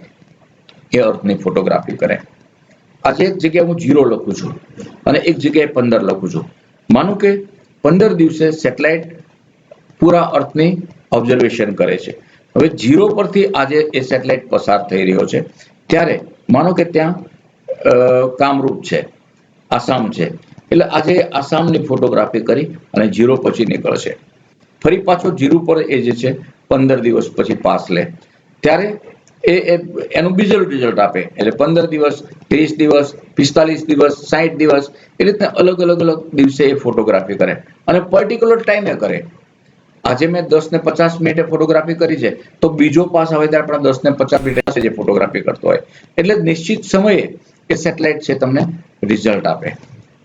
એ અર્થની ફોટોગ્રાફી કરે. આજે એક જગ્યાએ હું 0 લખું છું અને એક જગ્યાએ 15 લખું છું. માનું કે 15 દિવસે સેટેલાઇટ પૂરા અર્થની ઓબ્ઝર્વેશન કરે છે. હવે 0 પરથી આજે એ સેટેલાઇટ પસાર થઈ રહ્યો છે ત્યારે માનો કે ત્યાં કામરૂપ છે, આસામ છે, એટલે આજે આસામની ફોટોગ્રાફી કરી અને 0 પછી નીકળશે. ફરી પાછો 0 પર એ જે છે 15 દિવસ પછી પાસ લે ત્યારે એનું બીજું રિઝલ્ટ આપે. એટલે 15 દિવસ, 30 દિવસ, 45 દિવસ, 60 દિવસ, એ રીતે અલગ અલગ દિવસે એ ફોટોગ્રાફી કરે અને પર્ટિક્યુલર ટાઈમે કરે. આજે મેં 10 ને 50 મિનિટે ફોટોગ્રાફી કરી છે તો બીજો પાસ આવે ત્યારે આપણે 10 ને 50 મિનિટે જે ફોટોગ્રાફી કરતો હોય. એટલે નિશ્ચિત સમયે એ સેટેલાઇટ છે તમને રિઝલ્ટ આપે.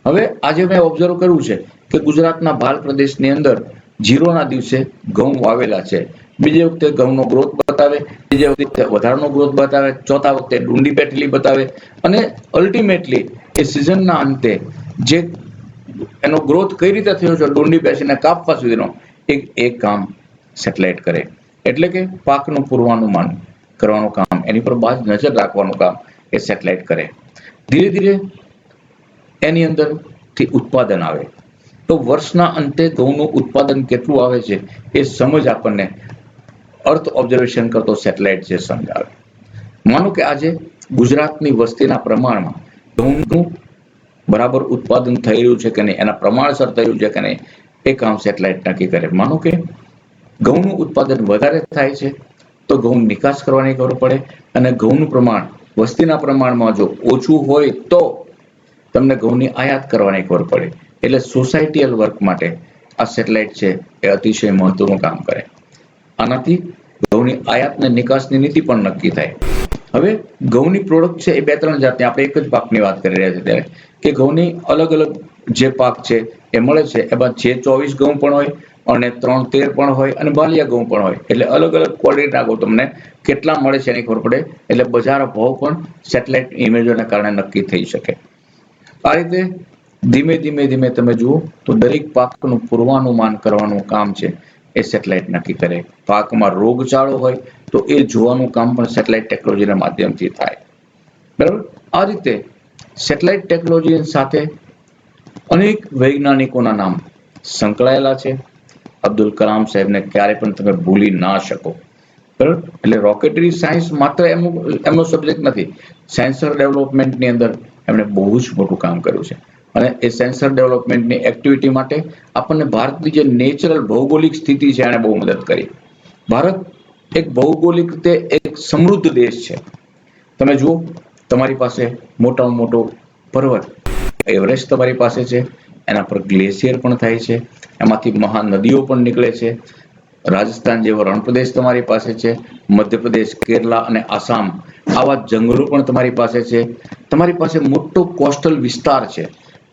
હવે આજે મેં ઓબ્ઝર્વ કર્યું છે કે ગુજરાતના ભાલ પ્રદેશની અંદર 0ના દિવસે ઘઉં વાવેલા છે, બીજી વખતે ઘઉંનો ગ્રોથ બતાવે, બીજી વખતે વધારાનો ગ્રોથ બતાવે, ચોથા વખતે ડુંડી બેઠેલી બતાવે અને અલ્ટિમેટલી એ સિઝનના અંતે જે એનો ગ્રોથ કઈ રીતે થયો છે ડુંડી બેસીને કાપવા સુધીનો એ કામ સેટેલાઇટ કરે. એટલે કે પાકનું પૂર્વાનુમાન કરવાનું કામ, એની પર બાજ નજર રાખવાનું કામ એ સેટેલાઇટ કરે. ધીરે ધીરે એની અંદરથી ઉત્પાદન આવે તો વર્ષના અંતે ઘઉંનું ઉત્પાદન કેટલું આવે છે એ સમજ આપણને અર્થ ઓબ્ઝર્વેશન કરતો સેટેલાઇટ છે સમજાવે. માનો કે આજે ગુજરાતની વસ્તીના પ્રમાણમાં ઘઉંનું બરાબર ઉત્પાદન થઈ રહ્યું છે કે નહીં, એના પ્રમાણસર થયું છે કે નહીં, એ કામ સેટેલાઇટ નક્કી કરે. માનો કે ઘઉંનું ઉત્પાદન વધારે થાય છે તો ઘઉં નિકાસ કરવાની ખબર પડે, અને ઘઉંનું પ્રમાણ વસ્તીના પ્રમાણમાં જો ઓછું હોય તો તમને ઘઉંની આયાત કરવાની ખબર પડે. એટલે સોસાયટીયલ વર્ક માટે આ સેટેલાઇટ છે એ અતિશય મહત્વનું કામ કરે. આનાથી ઘઉંની આયાત અને નિકાસની નીતિ પણ નક્કી થાય. હવે ઘઉંની પ્રોડક્ટ છે એ 2-3 જાતની, આપણે એક જ પાકની વાત કરી રહ્યા છીએ ત્યારે, કે ઘઉંની અલગ અલગ જે પાક છે એ મળે છે. એમાં J24 ઘઉં પણ હોય, અને 313 પણ હોય, અને બાલિયા ઘઉં પણ હોય. એટલે અલગ અલગ ક્વોલિટીના ઘઉં તમને કેટલા મળે છે એની ખબર પડે. એટલે બજાર ભાવ પણ સેટેલાઇટ ઇમેજોને કારણે નક્કી થઈ શકે. આ રીતે ધીમે ધીમે તમે જુઓ તો દરેક પાકનું પૂર્વાનુમાન કરવાનું કામ છે એ સેટેલાઇટ નક્કી કરે. પાકમાં રોગચાળો હોય તો એ જોવાનું કામ પણ સેટેલાઇટ ટેકનોલોજીના માધ્યમથી થાય. બરાબર. આ રીતે સેટેલાઇટ ટેકનોલોજી સાથે અનેક વૈજ્ઞાનિકોના નામ સંકળાયેલા છે. અબ્દુલ કલામ સાહેબને ક્યારે પણ તમે ભૂલી ના શકો. બરાબર. એટલે રોકેટરી સાયન્સ માત્ર એમનો સબ્જેક્ટ નથી. સેન્સર ડેવલપમેન્ટની અંદર એમણે બહુ જ મોટું કામ કર્યું છે. અને એ સેન્સર ડેવલપમેન્ટની એક્ટિવિટી માટે આપણને ભારતની જે નેચરલ ભૌગોલિક સ્થિતિ છે એણે બહુ મદદ કરી. ભારત એક ભૌગોલિક રીતે એક સમૃદ્ધ દેશ છે. તમે જુઓ, તમારી પાસે મોટામાં મોટો પર્વત એવરેસ્ટ તમારી પાસે છે, એના પર ગ્લેશિયર પણ થાય છે, એમાંથી મહાનદીઓ પણ નીકળે છે. રાજસ્થાન જેવો રણપ્રદેશ તમારી પાસે છે, મધ્યપ્રદેશ, કેરલા અને આસામ આવા જંગલો પણ તમારી પાસે છે. તમારી પાસે મોટો કોસ્ટલ વિસ્તાર છે,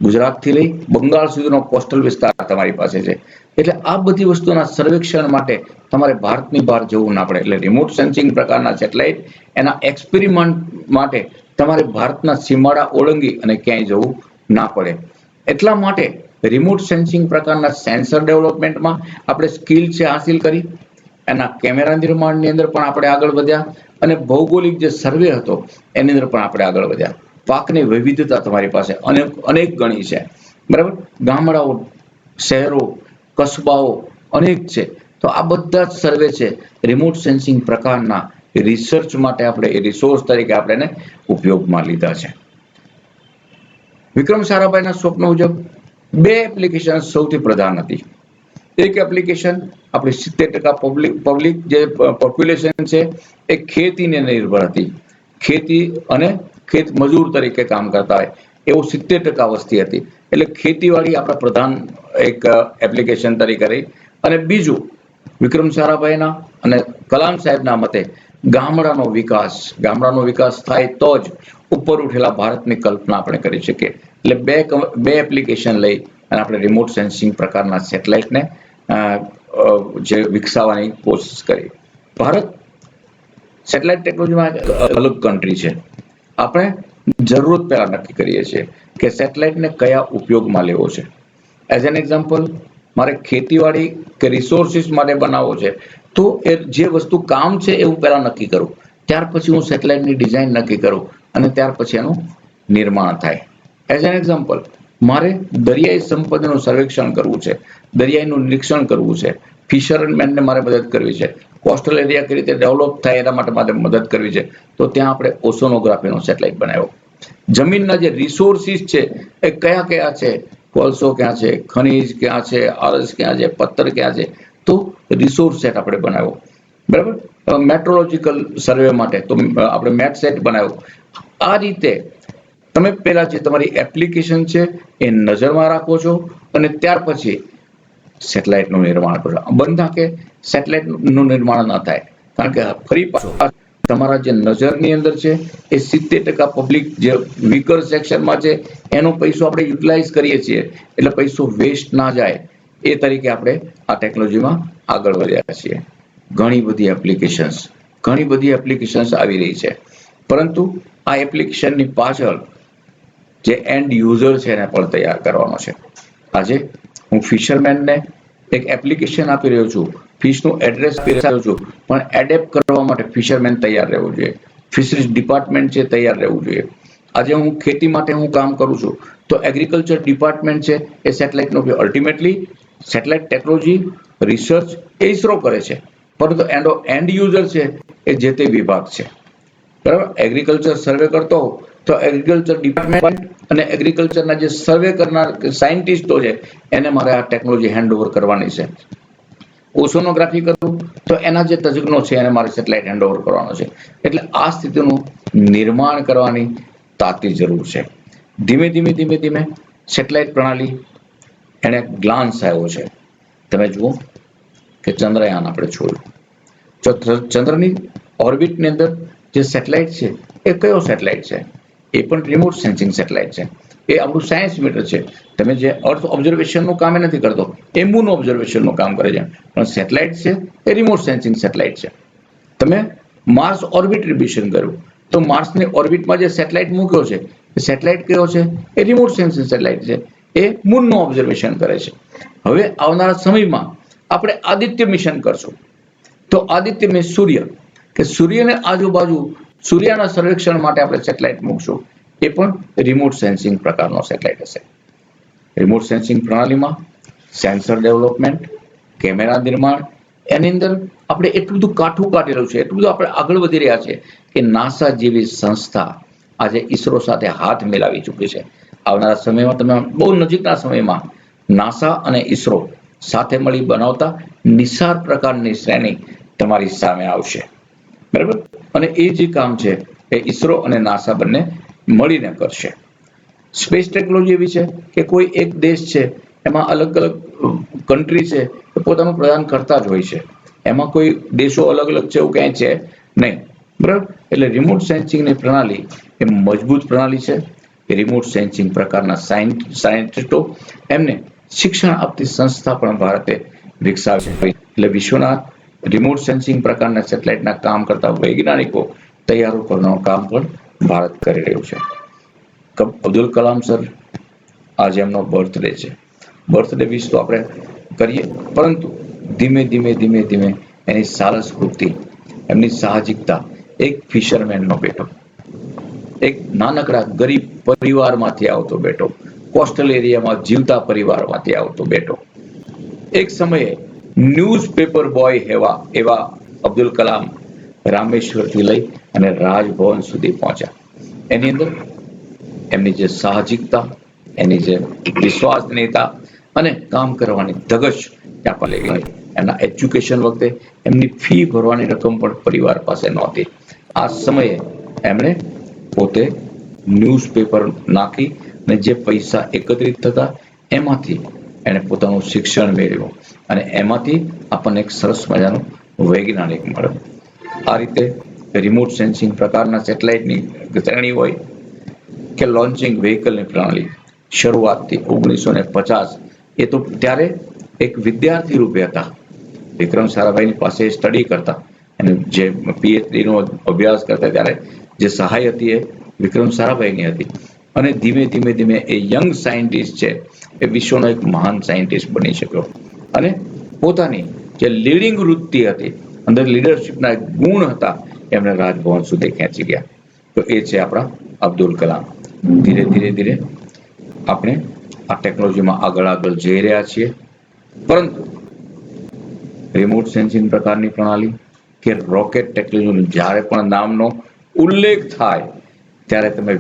ગુજરાતથી લઈ બંગાળ સુધીનો કોસ્ટલ વિસ્તાર તમારી પાસે છે. એટલે આ બધી વસ્તુના સર્વેક્ષણ માટે તમારે ભારતની બહાર જવું ના પડે. એટલે રિમોટ સેન્સિંગ પ્રકારના સેટેલાઇટ એના એક્સપેરિમેન્ટ માટે તમારે ભારતના સીમાડા ઓળંગી અને ક્યાંય જવું ના પડે. એટલા માટે રિમોટ સેન્સિંગ પ્રકારના સેન્સર ડેવલપમેન્ટમાં આપણે સ્કિલ છે હાસિલ કરી, એના કેમેરા નિર્માણની અંદર પણ આપણે આગળ વધ્યા, અને ભૌગોલિક જે સર્વે હતો એની અંદર પણ આપણે આગળ વધ્યા. પાકની વિવિધતા તમારી પાસે અનેક ગણી છે. બરાબર. ગામડાઓ, શહેરો, કસ્બાઓ અનેક છે. તો આ બધા જ સર્વે છે રિમોટ સેન્સિંગ પ્રકારના રિસર્ચ માટે આપણે એ રિસોર્સ તરીકે આપણે એને ઉપયોગમાં લીધા છે. વિક્રમ સારાભાઈના સ્વપ્ન મુજબ 2 એપ્લિકેશન સૌથી પ્રધાન હતી. એક એપ્લિકેશન આપણી 70% પબ્લિક જે પોપ્યુલેશન છે એ ખેતીને નિર્ભર હતી. ખેતી અને ખેત મજૂર તરીકે કામ કરતા હોય એવું 70% વસ્તી હતી. એટલે ખેતીવાડી આપણા પ્રધાન એક એપ્લિકેશન તરીકે રહી. અને બીજું વિક્રમ સારાભાઈના અને કલામ સાહેબના મતે ગામડાનો વિકાસ થાય તો જ ઉપર ઉઠેલા ભારતની કલ્પના આપણે કરી શકીએ. એટલે 2 એપ્લિકેશન લઈ અને આપણે રિમોટ સેન્સિંગ પ્રકારના સેટેલાઇટને જે વિકસાવવાની કોશિશ કરી. ભારત સેટેલાઇટ ટેકનોલોજીમાં અલગ કન્ટ્રી છે. આપણે જરૂરત પહેલા નક્કી કરીએ છીએ કે સેટેલાઇટને કયા ઉપયોગમાં લેવો છે. એઝ એન એક્ઝામ્પલ, મારે ખેતીવાડી કે રિસોર્સિસ માટે બનાવવો છે તો એ જે વસ્તુ કામ છે એ હું પહેલા નક્કી કરું, ત્યાર પછી હું સેટેલાઇટની ડિઝાઇન નક્કી કરું, અને ત્યાર પછી એનું નિર્માણ થાય. એઝ એન એક્ઝામ્પલ, મારે દરિયાઈ સંપત્તિનું સર્વેક્ષણ કરવું છે, દરિયાઈનું નિરીક્ષણ કરવું છે, ફિશરમેનને મારે મદદ કરવી છે, કોસ્ટલ એરિયા કઈ રીતે ડેવલપ થાય એના માટે મારે મદદ કરવી છે, તો ત્યાં આપણે ઓશોનોગ્રાફીનો સેટેલાઇટ બનાવ્યો. જમીનના જે રિસોર્સિસ છે એ કયા કયા છે, કોલસો ક્યાં છે, ખનીજ ક્યાં છે, આરસ ક્યાં છે, પથ્થર ક્યાં છે, તો રિસોર્સ સેટ આપણે બનાવ્યો. બરાબર. મેટ્રોલોજીકલ સર્વે માટે તો આપણે મેટ સેટ બનાવ્યો. આ રીતે તમે પહેલા જે તમારી એપ્લિકેશન છે એ નજરમાં રાખો છો, અને ત્યાર પછી સેટેલાઇટનું નિર્માણ કરો. બંધા કે સેટેલાઇટનું નિર્માણ ના થાય, કારણ કે ફરી પાછું તમારા જે નજરની અંદર છે એ 70% પબ્લિક જે વીકર સેક્શનમાં છે એનો પૈસો આપણે યુટિલાઇઝ કરીએ છીએ, એટલે પૈસો વેસ્ટ ના જાય એ તરીકે આપણે આ ટેકનોલોજીમાં આગળ વધ્યા છીએ. ઘણી બધી એપ્લિકેશન્સ આવી રહી છે, પરંતુ આ એપ્લિકેશનની પાછળ જે એન્ડ યુઝર છે એને પણ તૈયાર કરવાનો છે. આજે હું ફિશરમેનને એક એપ્લિકેશન આપી રહ્યો છું, ફિશનું એડ્રેસ આપી રહ્યો છું, પણ એડેપ્ટ કરવા માટે ફિશરમેન તૈયાર રહેવું જોઈએ, ફિશરીઝ ડિપાર્ટમેન્ટ છે તૈયાર રહેવું જોઈએ. આજે હું ખેતી માટે હું કામ કરું છું તો એગ્રીકલ્ચર ડિપાર્ટમેન્ટ છે એ સેટેલાઇટનો ઉપયોગ અલ્ટિમેટલી સેટેલાઇટ ટેકનોલોજી રિસર્ચ એ ઇસરો કરે છે, પરંતુ એન્ડ યુઝર છે એ જે તે વિભાગ છે, બરાબર. એગ્રીકલ્ચર સર્વે કરતો હોઉં તો એગ્રીકલ્ચર ડિપાર્ટમેન્ટ અને એગ્રીકલ્ચરના જે સર્વે કરનાર સાયન્ટિસ્ટો છે એને મારે આ ટેકનોલોજી હેન્ડઓવર કરવાની છે. ઓશોનોગ્રાફી કરું તો એના જે તજજ્ઞો છે એને મારે સેટેલાઇટ હેન્ડઓવર કરવાનો છે. એટલે આ સ્થિતિનું નિર્માણ કરવાની તાતી જરૂર છે. ધીમે ધીમે ધીમે ધીમે સેટેલાઇટ પ્રણાલી એને ગ્લાન્સ આવ્યો છે. તમે જુઓ કે ચંદ્રયાન આપણે છોડ્યું, જો ચંદ્રની ઓર્બિટની અંદર જે સેટેલાઇટ છે એ કયો સેટેલાઇટ છે? એ પણ રિમોટ સેન્સિંગ સેટેલાઇટ છે. એ આપણું સાયન્સ મીટર છે. તમે જે અર્થ ઓબ્ઝર્વેશનનું કામ એ નથી કરતો, એ મૂન ઓબ્ઝર્વેશનનું કામ કરે છે, પણ સેટેલાઇટ છે એ રિમોટ સેન્સિંગ સેટેલાઇટ છે. તમે માર્સ ઓર્બિટ મિશન કર્યું તો માર્સની ઓર્બિટમાં જે સેટેલાઇટ મૂક્યો છે એ સેટેલાઇટ કયો છે? એ રિમોટ સેન્સિંગ સેટેલાઇટ છે. એ મૂનનું ઓબ્ઝર્વેશન કરે છે. હવે આવનારા સમયમાં આપણે આદિત્ય મિશન કરશું તો આદિત્ય મીન્સ સૂર્ય, કે સૂર્યને આજુબાજુ સૂર્યના સર્વેક્ષણ માટે આપણે સેટેલાઇટ મૂકશું. એ પણ રિમોટ સેન્સિંગ પ્રકારનો સેટેલાઇટ હશે. રિમોટ સેન્સિંગ પ્રણાલીમાં સેન્સર ડેવલપમેન્ટ, કેમેરા નિર્માણ, એની અંદર આપણે એટલું બધું કાઠું કાઢેલું છે, એટલું બધું આપણે આગળ વધી રહ્યા છીએ કે નાસા જેવી સંસ્થા આજે ઇસરો સાથે હાથ મિલાવી ચૂકી છે. આવનારા સમયમાં તમે બહુ નજીકના સમયમાં નાસા અને ઇસરો સાથે મળી બનાવતા નિસાર પ્રકારની શ્રેણી તમારી સામે આવશે, બરાબર. અને એ જે કામ છે એ ઇસરો અને નાસા બંને મળીને કરશે. સ્પેસ ટેકનોલોજી એવી છે કે કોઈ એક દેશ છે એમાં અલગ અલગ કન્ટ્રી છે એ પોતાનું પ્રદાન કરતા જ હોય છે, એમાં કોઈ દેશો અલગ અલગ છે એવું ક્યાંય છે નહીં, બરાબર. એટલે રિમોટ સેન્સિંગની પ્રણાલી એ મજબૂત પ્રણાલી છે. રિમોટ સેન્સિંગ પ્રકારના સાયન્ટિસ્ટો એમને શિક્ષણ આપતી સંસ્થા પણ ભારતે વિકસાવી છે. એટલે વિશ્વના રિમોટ સેન્સિંગ પ્રકારના સેટેલાઇટના કામ કરતા વૈજ્ઞાનિકો તૈયાર કરવાનું કામ પણ ભારત કરી રહ્યું છે. અબ્દુલ કલામ સર આજે એમનો બર્થડે છે. બર્થડે વિશ તો આપણે કરીએ, પરંતુ ધીમે ધીમે ધીમે ધીમે એની સારસ વૃત્તિ, એમની સાહજિકતા, એક ફિશરમેનનો બેટો, એક નાનકડા ગરીબ પરિવારમાંથી આવતો બેટો, કોસ્ટલ એરિયામાં જીવતા પરિવારમાંથી આવતો બેટો, એક સમયે ન્યૂઝપેપર બોય એવા અબ્દુલ કલામ રામેશ્વરથી લઈ અને રાજભવન સુધી પહોંચ્યા. એની અંદર એમની જે સાહજિકતા, એની જે વિશ્વસનીયતા અને કામ કરવાની ધગશ ત્યાં પર લઈ ગઈ. એના એજ્યુકેશન વખતે એમની ફી ભરવાની રકમ પણ પરિવાર પાસે નહોતી. આ સમયે એમણે પોતે ન્યૂઝપેપર નાખી અને જે પૈસા એકત્રિત થતા એમાંથી એણે પોતાનું શિક્ષણ મેળવ્યું અને એમાંથી આપણને એક સરસ મજાનું વૈજ્ઞાનિક મળ્યો. આ રીતે રિમોટ સેન્સિંગ પ્રકારના સેટેલાઇટની શ્રેણી હોય કે લોન્ચિંગ વ્હીકલની પ્રણાલી શરૂઆતથી 1950, એ તો ત્યારે એક વિદ્યાર્થી રૂપે હતા. વિક્રમ સારાભાઈની પાસે સ્ટડી કરતા અને જે પીએચડીનો અભ્યાસ કરતા ત્યારે જે સહાય હતી એ વિક્રમ સારાભાઈની હતી. અને ધીમે ધીમે ધીમે એ યંગ સાયન્ટિસ્ટ છે એ વિશ્વનો એક મહાન સાયન્ટિસ્ટ બની શક્યો અને પોતાની જે લીડિંગ વૃત્તિ હતી, અંદર લીડરશિપના ગુણ હતા, એમને રાજભવન સુધી ખેંચી ગયા. તો એ છે આપણા અબ્દુલ કલામ. ધીરે ધીરે ધીરે આપણે આ ટેકનોલોજીમાં આગળ જઈ રહ્યા છીએ, પરંતુ રિમોટ સેન્સિંગ પ્રકારની પ્રણાલી કે રોકેટ ટેકનોલોજીનું જ્યારે પણ નામનો ઉલ્લેખ થાય ત્યારે તમે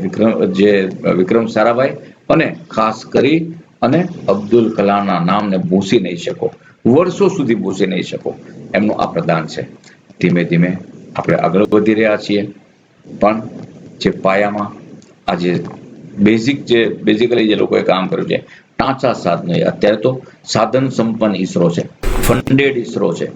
વિક્રમ સારાભાઈ અને ખાસ કરી અને અબ્દુલ કલામના નામને ભૂંસી નહીં શકો, વર્ષો સુધી ભૂંસી નહીં શકો. એમનું આ પ્રદાન છે. ધીમે ધીમે આપણે આગળ વધી રહ્યા છીએ, પણ જે પાયામાં આજે બેઝિકલી જે લોકોએ કામ કર્યું છે, ટાંચા સાધનો, અત્યારે તો સાધન સંપન્ન ઇસરો છે, ફંડેડ ઇસરો છે,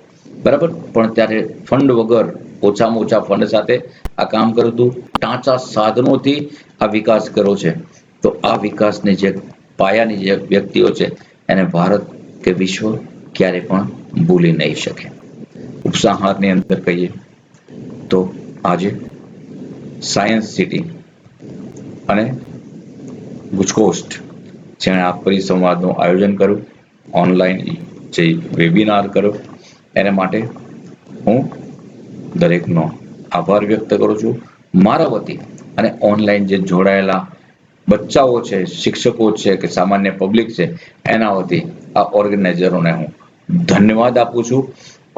બરાબર. પણ ત્યારે ફંડ વગર, ઓછામાં ઓછા ફંડ સાથે આ કામ કર્યું હતું, ટાંચા સાધનોથી આ વિકાસ કર્યો છે. તો આ વિકાસની જે પાયાની જે વ્યક્તિઓ છે એને ભારત કે વિશ્વ ક્યારે પણ ભૂલી નહીં શકે. ઉપસંહારની અંદર કહીએ તો આજે સાયન્સ સિટી અને ગુજકોસ્ટ જેણે આ પરિસંવાદનું આયોજન કર્યું, ઓનલાઈન જે વેબિનાર કર્યો, એના માટે હું દરેકનો આભાર વ્યક્ત કરું છું. મારા વતી અને ઓનલાઈન જે જોડાયેલા બચ્ચાઓ છે, શિક્ષકો છે કે સામાન્ય પબ્લિક છે, એના વતી આ ઓર્ગેનાઇઝરોને હું ધન્યવાદ આપું છું.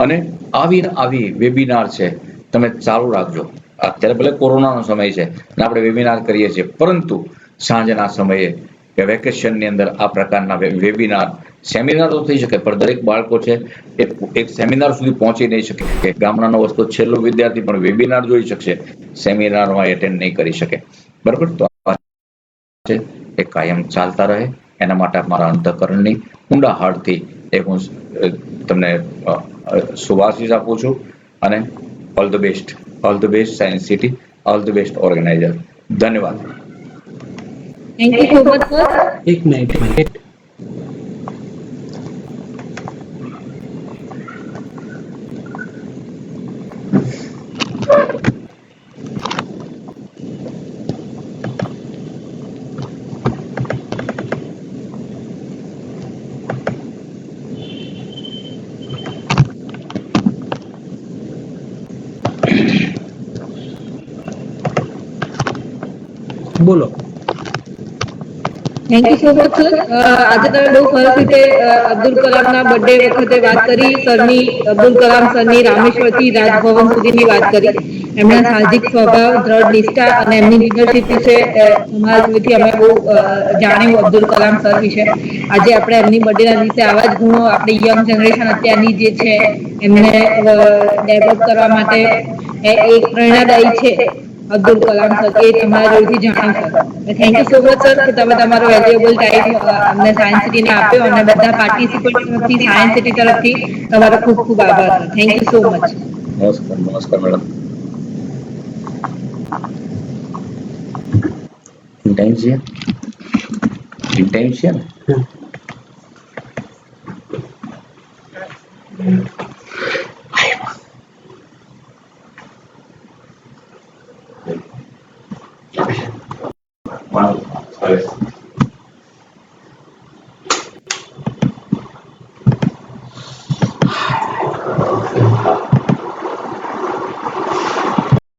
અને આવી વેબિનાર છે તમે ચાલુ રાખજો. અત્યારે ભલે કોરોનાનો સમય છે અને આપણે વેબિનાર કરીએ છીએ, પરંતુ સાંજના સમયે કે વેકેશનની અંદર આ પ્રકારના વેબિનાર, સેમિનાર તો થઈ શકે, પણ દરેક બાળકો છે એ એક સેમિનાર સુધી પહોંચી નહીં શકે. કે ગામડાનો વસ્તુ છેલ્લો વિદ્યાર્થી પણ વેબિનાર જોઈ શકશે, સેમિનારમાં એટેન્ડ નહીં કરી શકે. બરાબર? તો આ છે એ કાયમ ચાલતા રહે એના માટે મારા અંતઃકરણની ઊંડા હાર્દથી એક હું તમને શુભાશીષ આપું છું. અને all the best Science City, all the best organiser. ધન્યવાદ. Thank you so much sir. એક મિનિટ. બોલો. Thank you so much sir. આજે તમે બહુ સરસ રીતે અબ્દુલ કલામના બર્થડે વખતે વાત કરી. અબ્દુલ કલામ સરની રામેશ્વરથી રાજભવન સુધીની વાત કરી. એમના સાહજિક સ્વભાવ, દ્રઢ નિષ્ઠા અને એમની લીડરશિપ વિશે અમારા જોઈથી અમે બહુ જાણ્યું અબ્દુલ કલામ સર વિશે. આજે આપણે એમની બર્થડેના દિવસે આવા જ ગુણો આપણે યંગ જનરેશન અત્યારની જે છે એમને ડેવલપ કરવા માટે એક પ્રેરણાદાયી છે અબ્દુલ કલામ સર, એ તમારા જોઈથી જાણ્યું sir. Thank you so much sir કે તમે તમારો વેલ્યુએબલ ટાઈમ અમને સાયન્સ સિટીને આપ્યો, અને બધા પાર્ટિસિપન્ટ તરફથી, સાયન્સ સિટી તરફથી તમારો ખૂબ ખૂબ આભાર sir. Thank you so much. નમસ્કાર મેડમ. ટાઈમ છે ને?